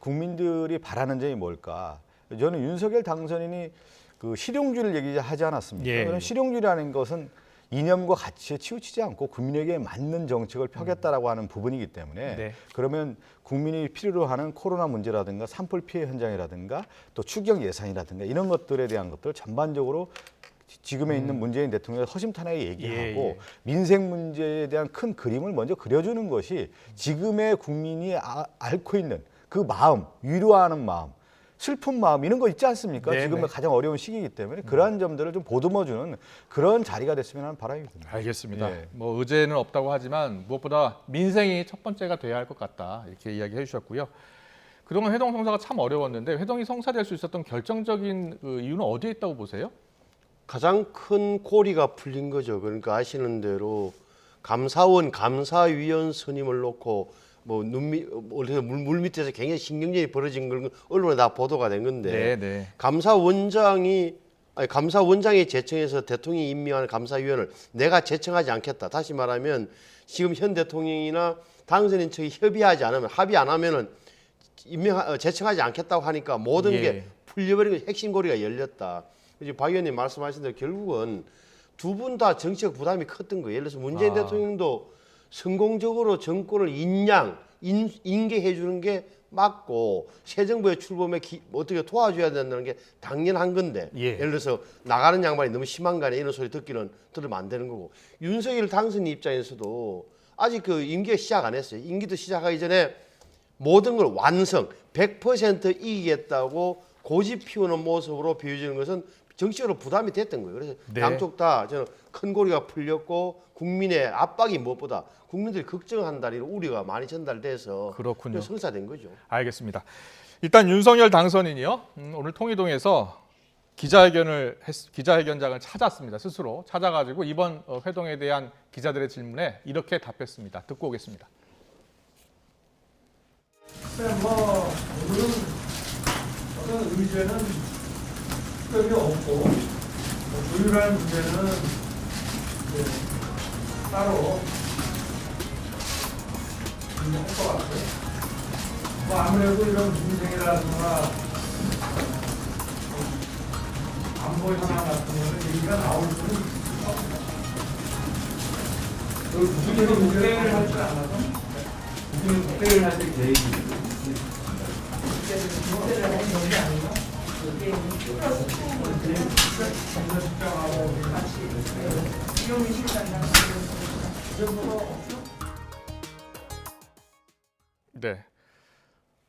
국민들이 바라는 점이 뭘까. 저는 윤석열 당선인이 그 실용주의를 얘기하지 않았습니까? 그럼 실용주의라는 것은 이념과 가치에 치우치지 않고 국민에게 맞는 정책을 펴겠다라고 하는 부분이기 때문에 그러면 국민이 필요로 하는 코로나 문제라든가 산불 피해 현장이라든가 또 추경 예산이라든가 이런 것들에 대한 것들 전반적으로 지금에 있는 문재인 대통령이 허심탄회하게 얘기하고 민생 문제에 대한 큰 그림을 먼저 그려주는 것이 지금의 국민이 앓고 있는 그 마음, 위로하는 마음, 슬픈 마음 이런 거 있지 않습니까? 지금은 가장 어려운 시기이기 때문에 그러한 점들을 좀 보듬어주는 그런 자리가 됐으면 하는 바람이 듭니다. 알겠습니다. 뭐 의제는 없다고 하지만 무엇보다 민생이 첫 번째가 돼야 할 것 같다 이렇게 이야기해 주셨고요. 그동안 회동 성사가 참 어려웠는데 회동이 성사될 수 있었던 결정적인 그 이유는 어디에 있다고 보세요? 가장 큰 고리가 풀린 거죠. 그러니까 아시는 대로 감사원, 감사위원 선임을 놓고 뭐 물 밑에서 굉장히 신경전이 벌어진 걸 언론에 다 보도가 된 건데 감사원장이 제청해서 대통령이 임명한 감사위원을 내가 제청하지 않겠다. 다시 말하면 지금 현 대통령이나 당선인 측이 합의 안 하면은 제청하지 않겠다고 하니까 모든 게 풀려버린 핵심 고리가 열렸다. 이제 박 의원님 말씀하신 대로 결국은 두 분 다 정치적 부담이 컸던 거예요. 예를 들어서 문재인 대통령도 성공적으로 정권을 인계해 주는 게 맞고 새 정부의 출범에 어떻게 도와줘야 된다는 게 당연한 건데 예를 들어서 나가는 양반이 너무 심한 거 아니야 이런 소리 들으면 안 되는 거고 윤석열 당선인 입장에서도 아직 그 임기가 시작 안 했어요. 임기도 시작하기 전에 모든 걸 완성 100% 이기겠다고 고집 피우는 모습으로 보여지는 것은 정치적으로 부담이 됐던 거예요. 그래서 양쪽 다 저는 큰 고리가 풀렸고 국민의 압박이 무엇보다 국민들이 걱정한다는 우려가 많이 전달돼서 그렇군요. 성사된 거죠. 알겠습니다. 일단 윤석열 당선인이요. 오늘 통일동에서 기자회견장을 찾았습니다. 스스로 찾아가지고 이번 회동에 대한 기자들의 질문에 이렇게 답했습니다. 듣고 오겠습니다. 오늘은 어떤 의제는 특별히 없고 조율할 문제는 따로 할 것 같고요. 뭐 아무래도 이런 민생이라든가 안보 현안 같은 거는 얘기가 나올 수는 없습니다. 국민들이 국회를 할 줄 알아서 국민은 국회를 하실 계획이 국회를 하는 것이 아니라 네.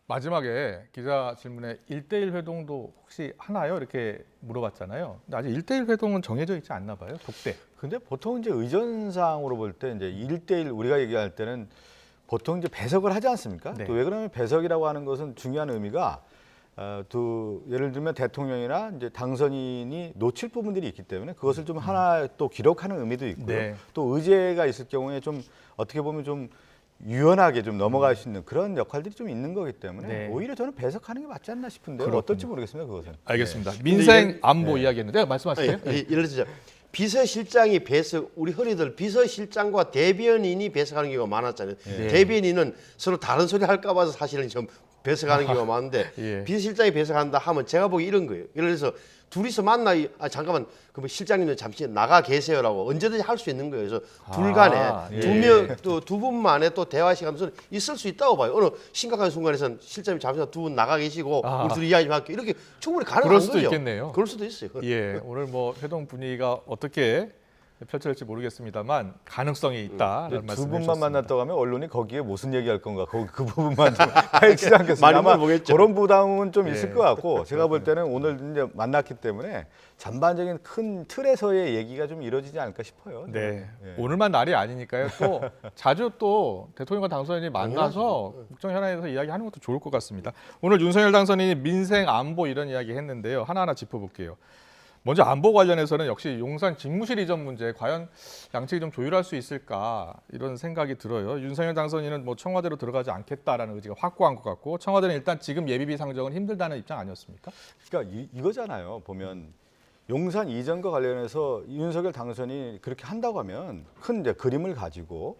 마지막에 기자 질문에 1대1 회동도 혹시 하나요? 이렇게 물어봤잖아요. 근데 아직 1대1 회동은 정해져 있지 않나 봐요. 독대. 근데 보통 이제 의전상으로 볼 때 이제 1대1 우리가 얘기할 때는 보통 이제 배석을 하지 않습니까? 또 왜 그러면 배석이라고 하는 것은 중요한 의미가 예를 들면 대통령이나 이제 당선인이 놓칠 부분들이 있기 때문에 그것을 좀 하나 또 기록하는 의미도 있고요. 또 의제가 있을 경우에 좀 어떻게 보면 좀 유연하게 좀 넘어갈 수 있는 그런 역할들이 좀 있는 거기 때문에 오히려 저는 배석하는 게 맞지 않나 싶은데요. 어떨지 모르겠습니다. 그것은. 알겠습니다. 민생 안보 이야기했는데 말씀하실게요. 예를 들자 비서실장이 배석, 우리 흔히들 비서실장과 대변인이 배석하는 경우가 많았잖아요. 예. 대변인은 서로 다른 소리 할까 봐서 사실은 좀 배석하는 경우가 많은데 예. 비서실장이 배석한다 하면 제가 보기 이런 거예요. 그래서 둘이서 만나, 잠깐만, 그럼 실장님은 잠시 나가 계세요라고 언제든지 할 수 있는 거예요. 그래서 둘 간에 예. 두 명, 또 두 분만의 또 대화 시간은 있을 수 있다고 봐요. 어느 심각한 순간에선 실장님 잠시 두 분 나가 계시고 우리 둘이 이야기 좀 할게요. 이렇게 충분히 가능한 그럴 거죠. 수도 있겠네요. 그럴 수도 있어요. 예, 오늘 뭐 회동 분위기가 어떻게 펼쳐질지 모르겠습니다만 가능성이 있다라는 말씀을 두 분만 해주셨습니다. 만났다고 하면 언론이 거기에 무슨 얘기할 건가 그 부분만 좀 파헤치지 않겠습니까? 많이 아마 물어보겠죠. 그런 부담은 좀 예. 있을 것 같고 제가 볼 때는 오늘 이제 만났기 때문에 전반적인 큰 틀에서의 얘기가 좀 이루어지지 않을까 싶어요. 네, 예. 오늘만 날이 아니니까요. 또 자주 또 대통령과 당선인이 만나서 국정 현안에서 이야기하는 것도 좋을 것 같습니다. 오늘 윤석열 당선인이 민생 안보 이런 이야기 했는데요. 하나하나 짚어볼게요. 먼저 안보 관련해서는 역시 용산 집무실 이전 문제 과연 양측이 좀 조율할 수 있을까 이런 생각이 들어요. 윤석열 당선인은 뭐 청와대로 들어가지 않겠다라는 의지가 확고한 것 같고 청와대는 일단 지금 예비비 상정은 힘들다는 입장 아니었습니까? 그러니까 이거잖아요. 보면 용산 이전과 관련해서 윤석열 당선이 그렇게 한다고 하면 큰 이제 그림을 가지고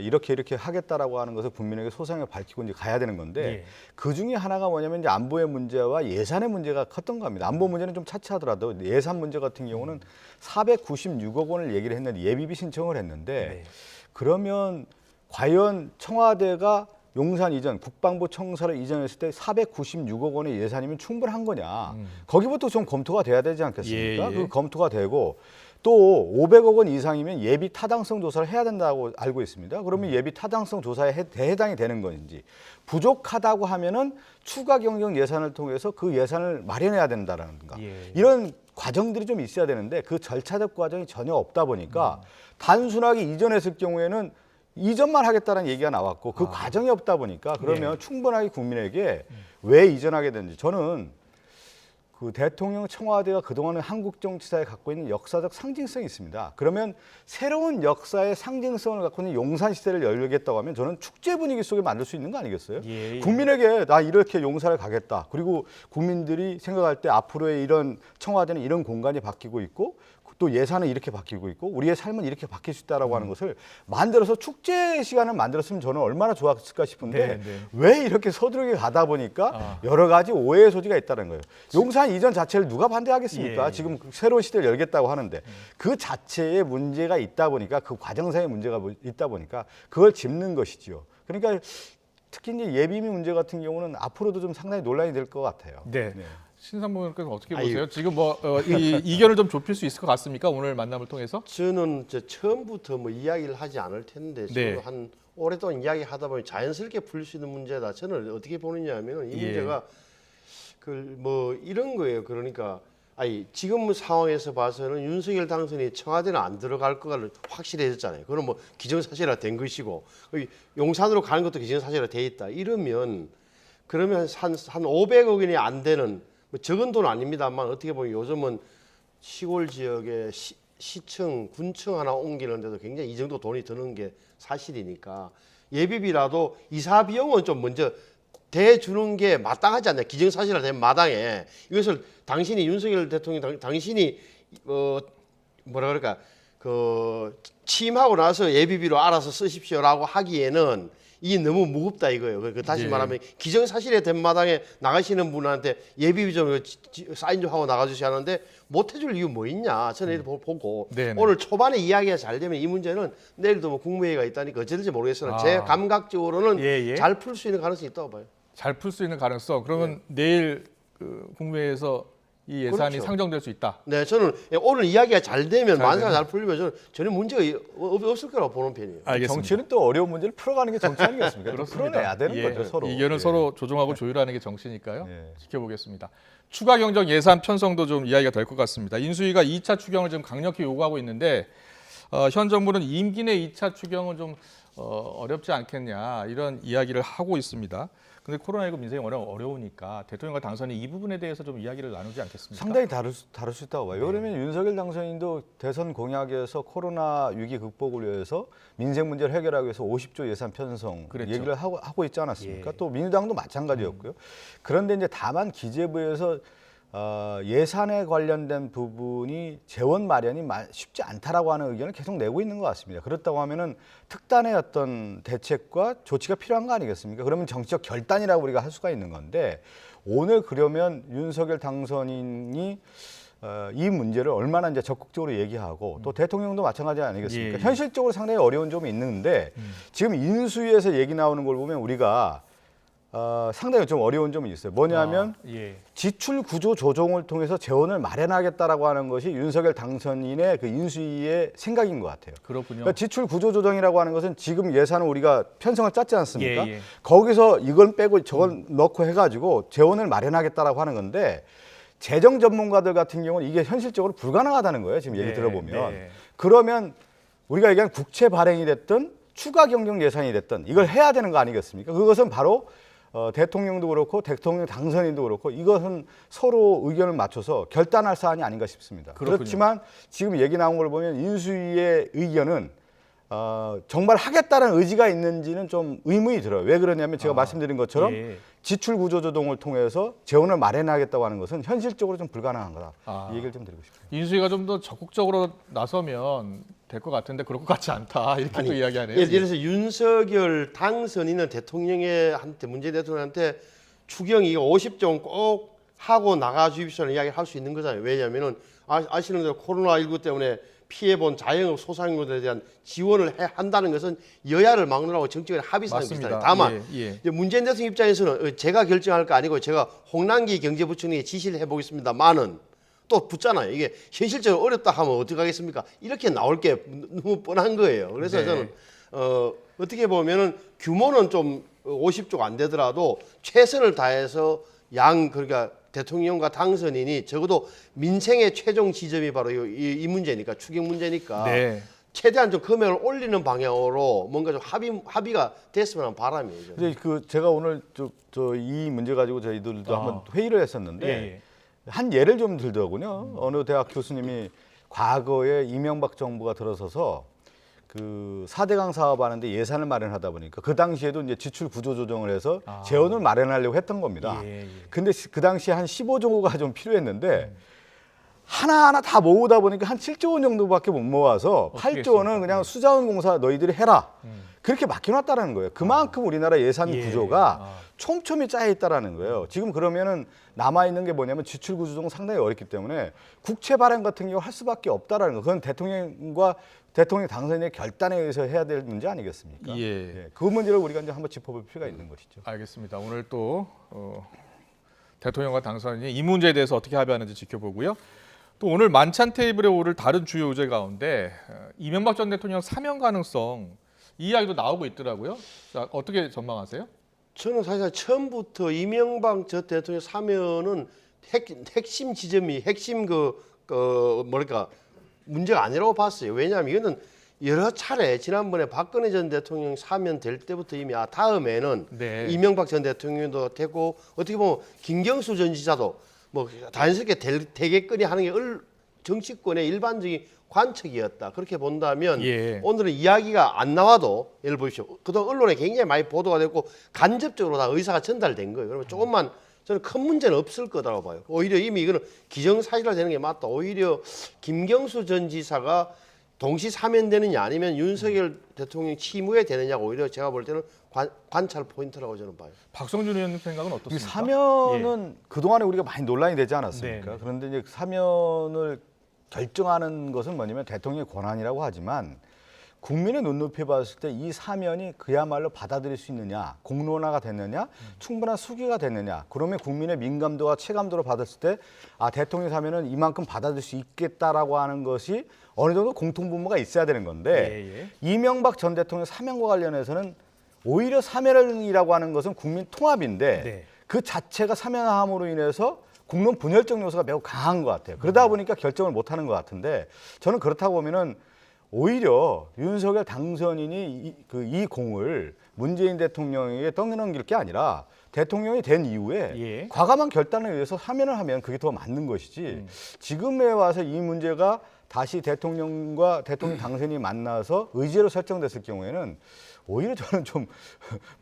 이렇게 하겠다라고 하는 것을 국민에게 소상하게 밝히고 이제 가야 되는 건데 예. 그 중에 하나가 뭐냐면 이제 안보의 문제와 예산의 문제가 컸던 겁니다. 안보 문제는 좀 차치하더라도 예산 문제 같은 경우는 496억 원을 얘기를 했는데 예비비 신청을 했는데 그러면 과연 청와대가 용산 이전 국방부 청사를 이전했을 때 496억 원의 예산이면 충분한 거냐. 거기부터 좀 검토가 돼야 되지 않겠습니까? 예. 그 검토가 되고 또 500억 원 이상이면 예비 타당성 조사를 해야 된다고 알고 있습니다. 그러면 예비 타당성 조사에 해당이 되는 건지 부족하다고 하면은 추가 경정 예산을 통해서 그 예산을 마련해야 된다라든가 이런 과정들이 좀 있어야 되는데 그 절차적 과정이 전혀 없다 보니까 단순하게 이전했을 경우에는 이전만 하겠다는 얘기가 나왔고 그 과정이 없다 보니까 그러면 충분하게 국민에게 왜 이전하게 되는지 저는 그 대통령 청와대가 그동안은 한국 정치사에 갖고 있는 역사적 상징성이 있습니다. 그러면 새로운 역사의 상징성을 갖고 있는 용산 시대를 열겠다고 하면 저는 축제 분위기 속에 만들 수 있는 거 아니겠어요? 국민에게 나 이렇게 용산을 가겠다. 그리고 국민들이 생각할 때 앞으로의 이런 청와대는 이런 공간이 바뀌고 있고 또 예산은 이렇게 바뀌고 있고 우리의 삶은 이렇게 바뀔 수 있다라고 하는 것을 만들어서 축제 시간을 만들었으면 저는 얼마나 좋았을까 싶은데 왜 이렇게 서두르게 가다 보니까 여러 가지 오해의 소지가 있다는 거예요. 용산 이전 자체를 누가 반대하겠습니까? 지금 새로운 시대를 열겠다고 하는데 그 자체에 문제가 있다 보니까 그 과정상의 문제가 있다 보니까 그걸 짚는 것이지요. 그러니까 특히 이제 예비비 문제 같은 경우는 앞으로도 좀 상당히 논란이 될 것 같아요. 네. 신상무님께서 어떻게 보세요? 지금 뭐 이견을 좀 좁힐 수 있을 것 같습니까? 오늘 만남을 통해서? 저는 처음부터 뭐 이야기를 하지 않을 텐데 저는 한 오랫동안 이야기하다 보니 자연스럽게 풀릴 수 있는 문제다. 저는 어떻게 보느냐 하면 이 문제가 그 뭐 이런 거예요. 그러니까 지금 상황에서 봐서는 윤석열 당선이 청와대는 안 들어갈 거가 확실해졌잖아요. 그럼 뭐 기정사실화 된 것이고 용산으로 가는 것도 기정사실화 돼 있다. 이러면 그러면 한 500억 원이 안 되는 뭐 적은 돈 아닙니다만 어떻게 보면 요즘은 시골 지역에 시청, 군청 하나 옮기는데도 굉장히 이 정도 돈이 드는 게 사실이니까 예비비라도 이사 비용은 좀 먼저 대주는 게 마땅하지 않냐. 기정사실화 된 마당에 이것을 당신이 윤석열 대통령 당신이 뭐라 그럴까 취임하고 나서 예비비로 알아서 쓰십시오라고 하기에는 이게 너무 무겁다 이거예요. 다시 말하면 기정사실에 된 마당에 나가시는 분한테 예비비 좀 사인 좀 하고 나가주셔야 하는데 못 해줄 이유 뭐 있냐. 저는 보고 오늘 초반에 이야기가 잘 되면 이 문제는 내일도 뭐 국무회의가 있다니까 어찌될지 모르겠으나 제 감각적으로는 잘 풀 수 있는 가능성이 있다고 봐요. 잘 풀 수 있는 가능성. 그러면 내일 국무회의에서 이 예산이 상정될 수 있다. 네, 저는 오늘 이야기가 잘 되면 만사가 잘 풀리면 저는 전혀 문제가 없을 거라고 보는 편이에요. 알겠습니다. 정치는 또 어려운 문제를 풀어가는 게 정치 아니겠습니까? 풀어내야 되는 거죠, 서로. 이견을 서로 조정하고 조율하는 게 정치니까요. 지켜보겠습니다. 추가 경정 예산 편성도 좀 이야기가 될 것 같습니다. 인수위가 2차 추경을 좀 강력히 요구하고 있는데 현 정부는 임기 내 2차 추경은 좀 어렵지 않겠냐 이런 이야기를 하고 있습니다. 근데 코로나19 민생이 어려우니까 대통령과 당선이 이 부분에 대해서 좀 이야기를 나누지 않겠습니까? 상당히 다를 수 있다고 봐요. 그러면 윤석열 당선인도 대선 공약에서 코로나 위기 극복을 위해서 민생 문제를 해결하기 위해서 50조 예산 편성 얘기를 하고 있지 않았습니까? 또 민주당도 마찬가지였고요. 그런데 이제 다만 기재부에서 예산에 관련된 부분이 재원 마련이 쉽지 않다라고 하는 의견을 계속 내고 있는 것 같습니다. 그렇다고 하면은 특단의 어떤 대책과 조치가 필요한 거 아니겠습니까? 그러면 정치적 결단이라고 우리가 할 수가 있는 건데 오늘 그러면 윤석열 당선인이 이 문제를 얼마나 이제 적극적으로 얘기하고 또 대통령도 마찬가지 아니겠습니까? 예. 현실적으로 상당히 어려운 점이 있는데 지금 인수위에서 얘기 나오는 걸 보면 우리가 상당히 좀 어려운 점이 있어요. 뭐냐면 예. 지출 구조 조정을 통해서 재원을 마련하겠다라고 하는 것이 윤석열 당선인의 그 인수위의 생각인 것 같아요. 그렇군요. 그러니까 지출 구조 조정이라고 하는 것은 지금 예산을 우리가 편성을 짰지 않습니까? 예, 예. 거기서 이건 빼고 저건 넣고 해가지고 재원을 마련하겠다라고 하는 건데 재정 전문가들 같은 경우는 이게 현실적으로 불가능하다는 거예요. 지금 얘기 네, 들어보면. 네. 그러면 우리가 얘기한 국채 발행이 됐든 추가 경정 예산이 됐든 이걸 해야 되는 거 아니겠습니까? 그것은 바로 대통령도 그렇고 대통령 당선인도 그렇고 이것은 서로 의견을 맞춰서 결단할 사안이 아닌가 싶습니다. 그렇군요. 그렇지만 지금 얘기 나온 걸 보면 인수위의 의견은 정말 하겠다는 의지가 있는지는 좀 의문이 들어요. 왜 그러냐면 제가 말씀드린 것처럼 예. 지출 구조 조정을 통해서 재원을 마련하겠다고 하는 것은 현실적으로 좀 불가능한 거다. 이 얘기를 좀 드리고 싶습니다. 인수위가 좀 더 적극적으로 나서면 될 것 같은데 그럴 것 같지 않다 이렇게 또 이야기하네요. 예를 들어서 윤석열 당선인은 대통령한테 문재인 대통령한테 추경이 50조 꼭 하고 나가 주십시오는 이야기를 할 수 있는 거잖아요. 왜냐하면은 아시는 대로 코로나19 때문에 피해본 자영업 소상인들에 대한 지원을 한다는 것은 여야를 막론하고 정치적인 합의사항이 비슷해요. 다만 이제 문재인 대통령 입장에서는 제가 결정할 거 아니고 제가 홍남기 경제부총리에 지시를 해보겠습니다만은 또 붙잖아요. 이게 현실적으로 어렵다 하면 어떻게 하겠습니까? 이렇게 나올 게 너무 뻔한 거예요. 그래서 네. 저는 어떻게 보면은 규모는 좀 50조가 안 되더라도 최선을 다해서 그러니까 대통령과 당선인이 적어도 민생의 최종 지점이 바로 이 문제니까 추경 문제니까 네. 최대한 좀 금액을 올리는 방향으로 뭔가 좀 합의가 됐으면 하는 바람이에요. 근데 제가 오늘 이 문제 가지고 저희들도 한번 회의를 했었는데 예. 한 예를 좀 들더군요. 어느 대학 교수님이 과거에 이명박 정부가 들어서서 그 4대강 사업하는데 예산을 마련하다 보니까 그 당시에도 이제 지출 구조 조정을 해서 재원을 마련하려고 했던 겁니다. 근데 그 당시에 한 15조가 좀 필요했는데 하나하나 다 모으다 보니까 한 7조 원 정도밖에 못 모아서 8조 원은 그냥 수자원공사 너희들이 해라. 그렇게 맡겨놨다는 거예요. 그만큼 우리나라 예산 구조가 촘촘히 짜여 있다라는 거예요. 지금 그러면은 남아 있는 게 뭐냐면 지출 구조 조정 상당히 어렵기 때문에 국채 발행 같은 경우 할 수밖에 없다라는 거. 그건 대통령과 대통령 당선인의 결단에 의해서 해야 될 문제 아니겠습니까? 예. 그 문제를 우리가 이제 한번 짚어볼 필요가 있는 것이죠. 알겠습니다. 오늘 또 대통령과 당선인이 이 문제에 대해서 어떻게 합의하는지 지켜보고요. 또 오늘 만찬 테이블에 오를 다른 주요 의제 가운데 이명박 전 대통령 사면 가능성 이 이야기도 나오고 있더라고요. 자, 어떻게 전망하세요? 저는 사실 처음부터 이명박 전 대통령 사면은 핵심 지점이 핵심 뭐랄까 문제가 아니라고 봤어요. 왜냐하면 이거는 여러 차례 지난번에 박근혜 전 대통령 사면 될 때부터 이미 다음에는 이명박 전 대통령도 되고 어떻게 보면 김경수 전 지사도 뭐 자연스럽게 되겠거니 하는 게 정치권의 일반적인 관측이었다. 그렇게 본다면 오늘은 이야기가 안 나와도 예를 보십시오. 그동안 언론에 굉장히 많이 보도가 됐고 간접적으로 다 의사가 전달된 거예요. 그러면 조금만 저는 큰 문제는 없을 거라고 봐요. 오히려 이미 이거는 기정사실화 되는 게 맞다. 오히려 김경수 전 지사가 동시 사면되느냐 아니면 윤석열 대통령 취무에 되느냐가 오히려 제가 볼 때는 관찰 포인트라고 저는 봐요. 박성준 의원님 생각은 이 어떻습니까? 사면은 그동안에 우리가 많이 논란이 되지 않았습니까? 네. 그런데 이제 사면을 결정하는 것은 뭐냐면 대통령의 권한이라고 하지만 국민의 눈높이에 봤을 때 이 사면이 그야말로 받아들일 수 있느냐, 공론화가 됐느냐, 충분한 수기가 됐느냐. 그러면 국민의 민감도와 체감도로 받았을 때 대통령 사면은 이만큼 받아들일 수 있겠다라고 하는 것이 어느 정도 공통분모가 있어야 되는 건데 이명박 전 대통령 사면과 관련해서는 오히려 사면이라고 하는 것은 국민 통합인데 그 자체가 사면함으로 인해서 국론 분열적 요소가 매우 강한 것 같아요. 그러다 보니까 결정을 못하는 것 같은데 저는 그렇다고 보면은 오히려 윤석열 당선인이 이 공을 문재인 대통령에게 떠넘길 게 아니라 대통령이 된 이후에 과감한 결단에 의해서 사면을 하면 그게 더 맞는 것이지 지금에 와서 이 문제가 다시 대통령과 대통령 당선인이 만나서 의제로 설정됐을 경우에는 오히려 저는 좀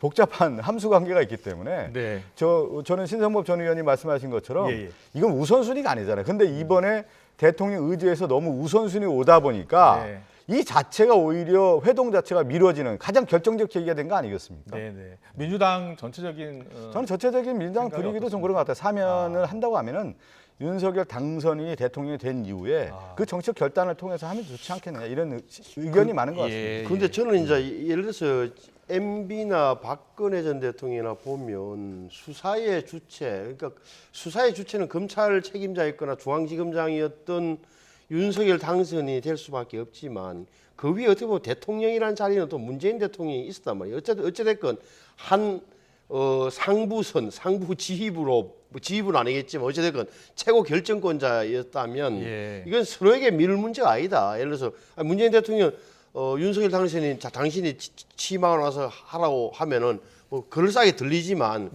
복잡한 함수 관계가 있기 때문에 네. 저는 신성법 전 의원이 말씀하신 것처럼 이건 우선순위가 아니잖아요. 근데 이번에 대통령 의제에서 너무 우선순위 오다 보니까 이 자체가 오히려 회동 자체가 미뤄지는 가장 결정적 계기가 된 거 아니겠습니까? 네네. 민주당 전체적인 저는 전체적인 민주당 분위기도 좀 그런 것 같아요. 사면을 한다고 하면은 윤석열 당선인이 대통령이 된 이후에 그 정치적 결단을 통해서 하면 좋지 않겠느냐 이런 의견이 많은 것 같습니다. 그런데 저는 이제 예를 들어서 MB나 박근혜 전 대통령이나 보면 수사의 주체, 그러니까 수사의 주체는 검찰 책임자였거나 중앙지검장이었던 윤석열 당선인이 될 수밖에 없지만 그 위에 어떻게 보면 대통령이라는 자리는 또 문재인 대통령이 있었단 말이에요. 어찌됐건 한 상부 지휘부로 지휘부는 아니겠지만 어찌됐건 최고 결정권자였다면 이건 서로에게 미룰 문제가 아니다. 예를 들어서 문재인 대통령 윤석열 당선인 당신이 취임하고 나서 하라고 하면은 뭐 그럴싸하게 들리지만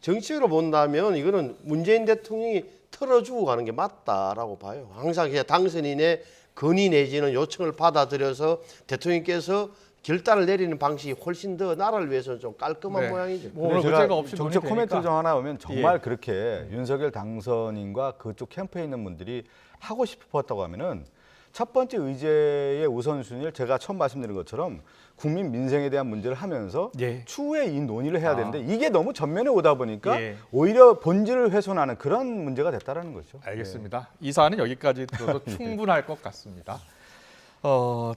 정치적으로 본다면 이거는 문재인 대통령이 털어주고 가는 게 맞다라고 봐요. 항상 그냥 당선인의 건의 내지는 요청을 받아들여서 대통령께서 결단을 내리는 방식이 훨씬 더 나라를 위해서는 좀 깔끔한 모양이죠. 오늘 제가 정책 코멘트 좀 하나 오면 정말 그렇게 윤석열 당선인과 그쪽 캠프에 있는 분들이 하고 싶었다고 하면은 첫 번째 의제의 우선순위를 제가 처음 말씀드린 것처럼 국민 민생에 대한 문제를 하면서 추후에 이 논의를 해야 되는데 이게 너무 전면에 오다 보니까 오히려 본질을 훼손하는 그런 문제가 됐다는 거죠. 알겠습니다. 이 사안은 여기까지 들어도 충분할 것 같습니다.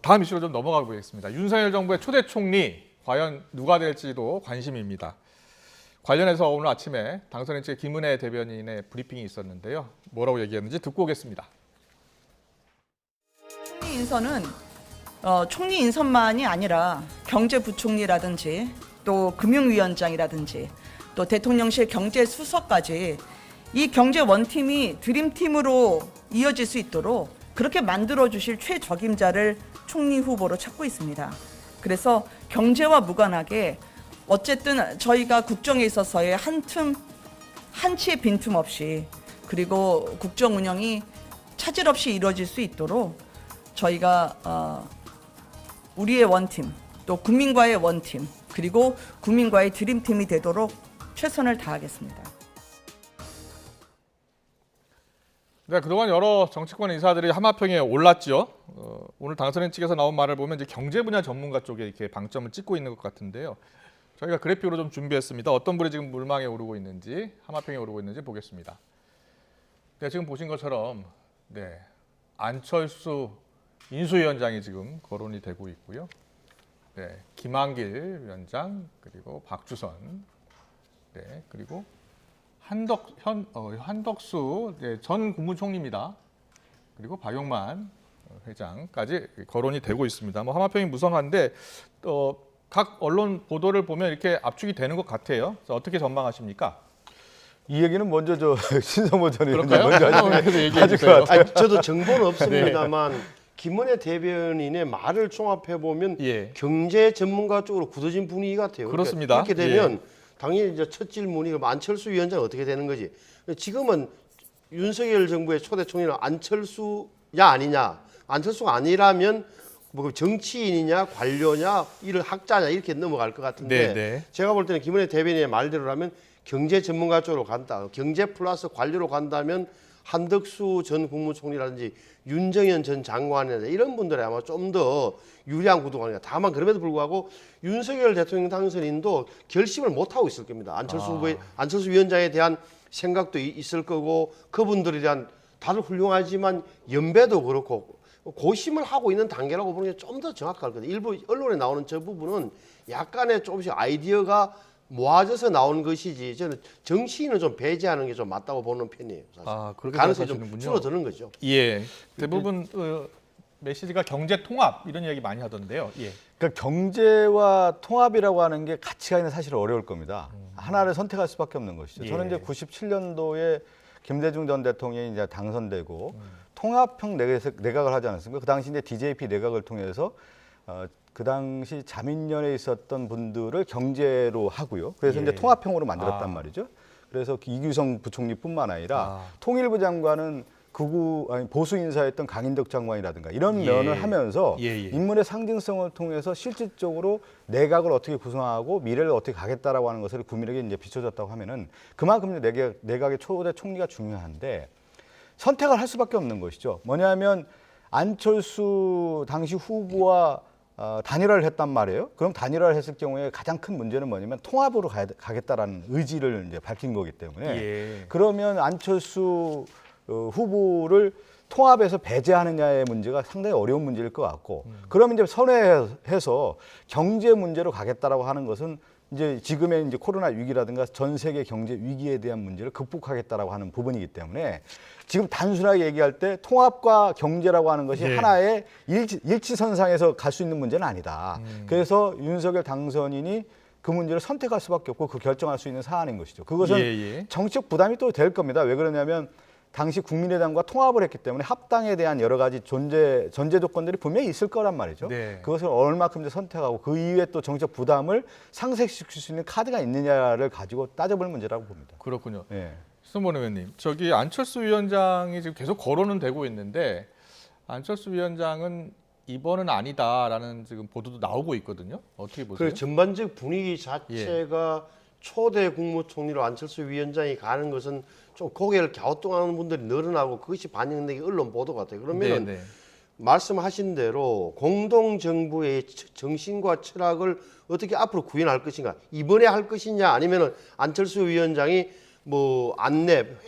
다음 이슈로 좀 넘어가 보겠습니다. 윤석열 정부의 초대 총리 과연 누가 될지도 관심입니다. 관련해서 오늘 아침에 당선인 측 김은혜 대변인의 브리핑이 있었는데요. 뭐라고 얘기했는지 듣고 오겠습니다. 총리 인선은 총리 인선만이 아니라 경제부총리라든지 또 금융위원장이라든지 또 대통령실 경제수석까지 이 경제 원팀이 드림팀으로 이어질 수 있도록 그렇게 만들어주실 최적임자를 총리 후보로 찾고 있습니다. 그래서 경제와 무관하게 어쨌든 저희가 국정에 있어서의 한치의 빈틈 없이 그리고 국정 운영이 차질 없이 이루어질 수 있도록 저희가 우리의 원팀, 또 국민과의 원팀, 그리고 국민과의 드림팀이 되도록 최선을 다하겠습니다. 네, 그동안 여러 정치권 인사들이 하마평에 올랐죠. 오늘 당선인 측에서 나온 말을 보면 이제 경제 분야 전문가 쪽에 이렇게 방점을 찍고 있는 것 같은데요. 저희가 그래픽으로 좀 준비했습니다. 어떤 분이 지금 물망에 오르고 있는지, 하마평에 오르고 있는지 보겠습니다. 네, 지금 보신 것처럼 안철수 인수위원장이 지금 거론이 되고 있고요. 김한길 위원장, 그리고 박주선, 그리고 한덕수 전 국무총리입니다. 그리고 박용만 회장까지 거론이 되고 있습니다. 뭐 하마평이 무성한데 각 언론 보도를 보면 이렇게 압축이 되는 것 같아요. 어떻게 전망하십니까? 이 얘기는 먼저 신성보 전 의원님 먼저 얘기해 주세요. 저도 정보는 없습니다만 김은혜 대변인의 말을 종합해 보면 경제 전문가 쪽으로 굳어진 분위기 같아요. 그렇습니다. 그러니까 이렇게 되면 당연히 이제 첫 질문이 안철수 위원장은 어떻게 되는 거지? 지금은 윤석열 정부의 초대 총리는 안철수야 아니냐? 안철수가 아니라면 뭐 정치인이냐, 관료냐, 이를 학자냐 이렇게 넘어갈 것 같은데 제가 볼 때는 김은혜 대변인의 말대로라면 경제 전문가 쪽으로 간다. 경제 플러스 관료로 간다면 한덕수 전 국무총리라든지 윤정현 전 장관이나 이런 분들이 아마 좀 더 유리한 구도가 아닌가. 다만 그럼에도 불구하고 윤석열 대통령 당선인도 결심을 못하고 있을 겁니다. 안철수 위원장에 대한 생각도 있을 거고 그분들에 대한 다들 훌륭하지만 연배도 그렇고 고심을 하고 있는 단계라고 보는 게 좀 더 정확할 거예요. 일부 언론에 나오는 저 부분은 약간의 조금씩 아이디어가 모아져서 나오는 것이지 저는 정치인을 좀 배제하는 게 좀 맞다고 보는 편이에요. 사실. 그렇게 가능성이 좀 줄어드는 거죠. 대부분 메시지가 경제 통합 이런 이야기 많이 하던데요. 그러니까 경제와 통합이라고 하는 게 같이 가기는 사실 어려울 겁니다. 하나를 선택할 수밖에 없는 것이죠. 저는 이제 97년도에 김대중 전 대통령이 이제 당선되고 통합형 내각을 하지 않았습니까? 그 당시 이제 DJP 내각을 통해서 그 당시 자민련에 있었던 분들을 경제로 하고요. 그래서 이제 통합형으로 만들었단 말이죠. 그래서 이규성 부총리뿐만 아니라 통일부 장관은 보수 인사였던 강인덕 장관이라든가 이런 예. 면을 하면서 예. 인물의 상징성을 통해서 실질적으로 내각을 어떻게 구성하고 미래를 어떻게 가겠다라고 하는 것을 국민에게 이제 비춰줬다고 하면은 그만큼 내각의 초대 총리가 중요한데 선택을 할 수밖에 없는 것이죠. 뭐냐면 안철수 당시 후보와 단일화를 했단 말이에요. 그럼 단일화를 했을 경우에 가장 큰 문제는 뭐냐면 통합으로 가겠다라는 의지를 이제 밝힌 거기 때문에 예. 그러면 안철수 후보를 통합에서 배제하느냐의 문제가 상당히 어려운 문제일 것 같고 그러면 이제 선회해서 경제 문제로 가겠다라고 하는 것은 이제 지금의 이제 코로나 위기라든가 전 세계 경제 위기에 대한 문제를 극복하겠다라고 하는 부분이기 때문에 지금 단순하게 얘기할 때 통합과 경제라고 하는 것이 예. 하나의 일치선상에서 갈 수 있는 문제는 아니다. 그래서 윤석열 당선인이 그 문제를 선택할 수밖에 없고 그 결정할 수 있는 사안인 것이죠. 그것은 정치적 부담이 또 될 겁니다. 왜 그러냐면 당시 국민의당과 통합을 했기 때문에 합당에 대한 여러 가지 전제 조건들이 분명히 있을 거란 말이죠. 네. 그것을 얼마큼 이제 선택하고 그 이후에 또 정치적 부담을 상쇄시킬 수 있는 카드가 있느냐를 가지고 따져볼 문제라고 봅니다. 그렇군요. 예. 신성범 의원님, 저기 안철수 위원장이 지금 계속 거론은 되고 있는데 안철수 위원장은 이번은 아니다라는 지금 보도도 나오고 있거든요. 어떻게 보세요? 그 전반적 분위기 자체가 초대 국무총리로 안철수 위원장이 가는 것은 좀 고개를 갸우뚱하는 분들이 늘어나고 그것이 반영된 게 언론 보도 같아요. 그러면 말씀하신 대로 공동정부의 정신과 철학을 어떻게 앞으로 구현할 것인가, 이번에 할 것이냐, 아니면은 안철수 위원장이 뭐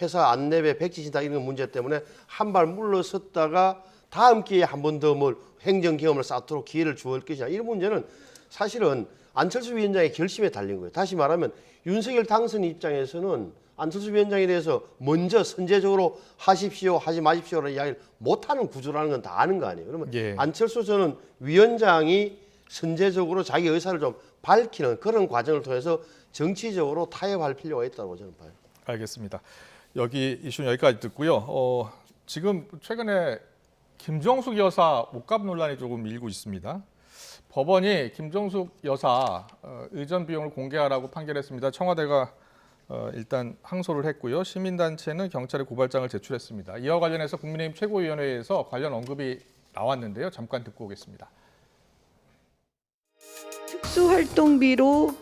회사 안랩의 백지신당 이런 문제 때문에 한 발 물러섰다가 다음 기회에 한 번 더 뭐 행정 경험을 쌓도록 기회를 주을 것이냐, 이런 문제는 사실은 안철수 위원장의 결심에 달린 거예요. 다시 말하면 윤석열 당선 입장에서는 안철수 위원장에 대해서 먼저 선제적으로 하십시오, 하지 마십시오라는 이야기를 못하는 구조라는 건 다 아는 거 아니에요. 그러면 안철수 전 위원장이 선제적으로 자기 의사를 좀 밝히는 그런 과정을 통해서 정치적으로 타협할 필요가 있다고 저는 봐요. 알겠습니다. 여기 이슈는 여기까지 듣고요. 지금 최근에 김정숙 여사 옷값 논란이 조금 일고 있습니다. 법원이 김정숙 여사 의전 비용을 공개하라고 판결했습니다. 청와대가 일단 항소를 했고요. 시민단체는 경찰에 고발장을 제출했습니다. 이와 관련해서 국민의힘 최고위원회에서 관련 언급이 나왔는데요. 잠깐 듣고 오겠습니다. 특수활동비로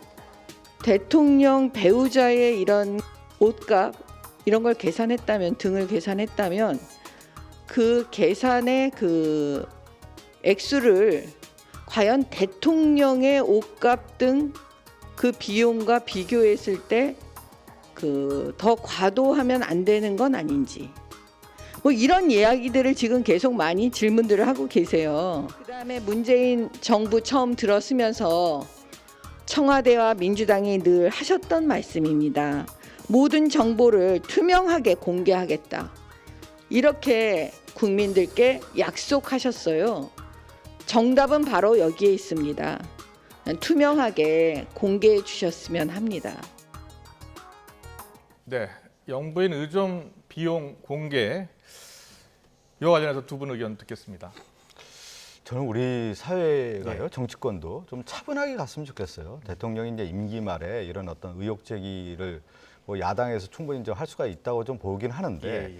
대통령 배우자의 이런 옷값 이런 걸 계산했다면, 등을 계산했다면 그 계산의 그 액수를 과연 대통령의 옷값 등 그 비용과 비교했을 때 그 더 과도하면 안 되는 건 아닌지, 뭐 이런 이야기들을 지금 계속 많이 질문들을 하고 계세요. 그다음에 문재인 정부 처음 들었으면서 청와대와 민주당이 늘 하셨던 말씀입니다. 모든 정보를 투명하게 공개하겠다. 이렇게 국민들께 약속하셨어요. 정답은 바로 여기에 있습니다. 투명하게 공개해 주셨으면 합니다. 네, 영부인 의전 비용 공개 이와 관련해서 두 분 의견 듣겠습니다. 저는 우리 사회가요, 정치권도 좀 차분하게 갔으면 좋겠어요. 대통령이 이제 임기 말에 이런 어떤 의혹 제기를 뭐 야당에서 충분히 할 수가 있다고 좀 보긴 하는데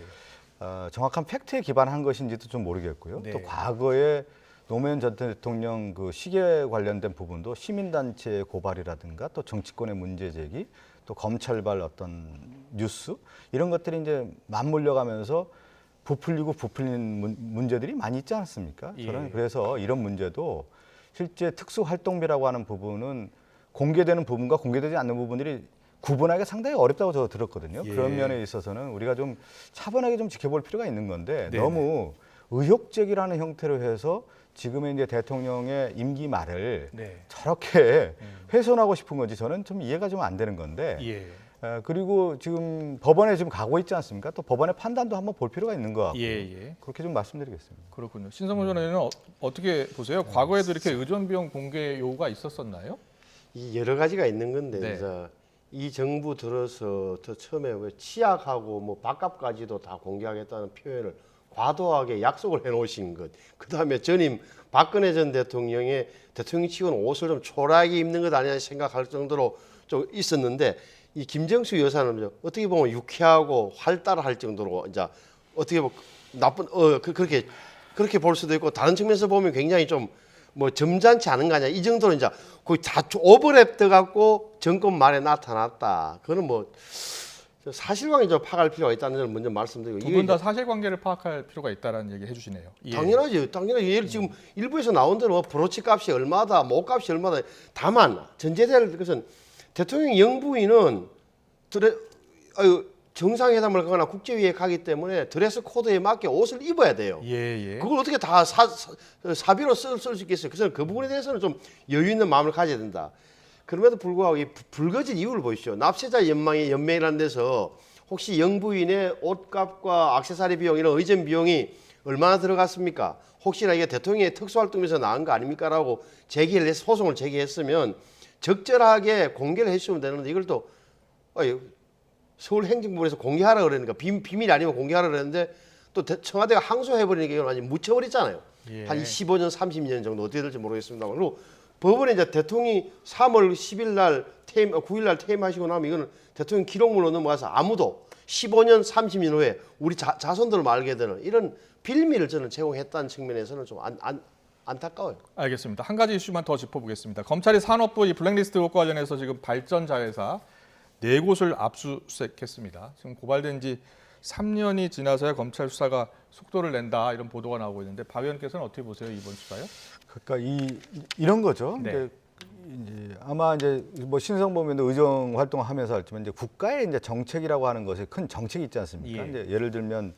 정확한 팩트에 기반한 것인지도 좀 모르겠고요. 또 과거에 노무현 전 대통령 그 시계 관련된 부분도 시민단체의 고발이라든가 또 정치권의 문제 제기, 또 검찰발 어떤 뉴스 이런 것들이 이제 맞물려가면서 부풀리고 부풀리는 문제들이 많이 있지 않습니까? 저는 그래서 이런 문제도 실제 특수활동비라고 하는 부분은 공개되는 부분과 공개되지 않는 부분들이 구분하기 상당히 어렵다고 저도 들었거든요. 그런 면에 있어서는 우리가 좀 차분하게 좀 지켜볼 필요가 있는 건데 너무 의혹 제기라는 형태로 해서 지금의 이제 대통령의 임기 말을 저렇게 훼손하고 싶은 건지 저는 좀 이해가 좀 안 되는 건데 그리고 지금 법원에 지금 가고 있지 않습니까? 또 법원의 판단도 한번 볼 필요가 있는 것 같고 그렇게 좀 말씀드리겠습니다. 그렇군요. 신성문 전 의원은 어떻게 보세요? 과거에도 이렇게 의전 비용 공개 요구가 있었었나요? 이 여러 가지가 있는 건데 이제 이 정부 들어서 더 처음에 왜 치약하고 뭐 밥값까지도 다 공개하겠다는 표현을 과도하게 약속을 해놓으신 것. 그다음에 전임 박근혜 전 대통령이 대통령치고는 옷을 좀 초라하게 입는 것 아니냐 생각할 정도로 좀 있었는데 이 김정숙 여사는 어떻게 보면 유쾌하고 활달할 정도로 이제 어떻게 뭐 나쁜 그렇게 볼 수도 있고 다른 측면에서 보면 굉장히 좀 뭐 점잖지 않은 거 아니야. 이 정도는 이제 거의 다 오버랩 돼 갖고 정권 말에 나타났다. 그거는 뭐 사실관계 좀 파악할 필요가 있다는 점을 먼저 말씀드리고 두 분 다 사실관계를 파악할 필요가 있다는 얘기 해주시네요. 예. 당연하죠. 예를 지금 일부에서 나온 대로 뭐 브로치 값이 얼마다, 모 값이 얼마다. 다만 전제될 것은 대통령 영부인은 정상회담을 가거나 국제회의에 가기 때문에 드레스 코드에 맞게 옷을 입어야 돼요. 예. 그걸 어떻게 다 사비로 쓸 수 있겠어요? 그래서 그 부분에 대해서는 좀 여유 있는 마음을 가져야 된다. 그럼에도 불구하고 이 불거진 이유를 보시죠. 납세자 연맹이라는 데서 혹시 영부인의 옷값과 액세서리 비용 이런 의전 비용이 얼마나 들어갔습니까? 혹시나 이게 대통령의 특수활동에서 나온 거 아닙니까?라고 소송을 제기했으면 적절하게 공개를 해주시면 되는데 이걸 또 서울행정부에서 공개하라 그러니까 비밀이 아니면 공개하라 그랬는데 또 청와대가 항소해버리니까 이건 완전히 묻혀버렸잖아요. 예. 한 15년, 30년 정도 어떻게 될지 모르겠습니다. 그리고 법원에 이제 대통령이 3월 10일 날 9일 날 퇴임하시고 나면 이거는 대통령 기록물로 넘어가서 아무도 15년, 30년 후에 우리 자손들을 알게 되는 이런 빌미를 저는 제공했다는 측면에서는 좀 안타까워요. 알겠습니다. 한 가지 이슈만 더 짚어보겠습니다. 검찰이 산업부 이 블랙리스트 의혹과 관련해서 지금 발전자회사 4곳을 압수수색했습니다. 지금 고발된 지 3년이 지나서야 검찰 수사가 속도를 낸다 이런 보도가 나오고 있는데 박 의원께서는 어떻게 보세요 이번 수사요? 그러니까 이런 거죠. 네. 이제 아마 이제 뭐 신성범 의원도 의정 활동을 하면서 알지만 이제 국가의 이제 정책이라고 하는 것에 큰 정책이 있지 않습니까? 예. 이제 예를 들면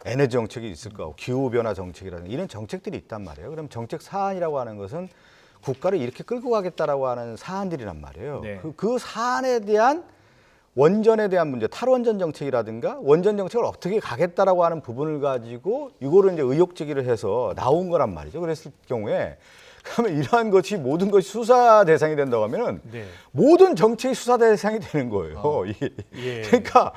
에너지 정책이 있을 거고 기후 변화 정책이라는 이런 정책들이 있단 말이에요. 그럼 정책 사안이라고 하는 것은 국가를 이렇게 끌고 가겠다라고 하는 사안들이란 말이에요. 네. 그 사안에 대한 원전에 대한 문제, 탈원전 정책이라든가 원전 정책을 어떻게 가겠다라고 하는 부분을 가지고 이거를 이제 의혹 제기를 해서 나온 거란 말이죠. 그랬을 경우에 그러면 이러한 것이 모든 것이 수사 대상이 된다고 하면은 네. 모든 정책이 수사 대상이 되는 거예요. 예. 그러니까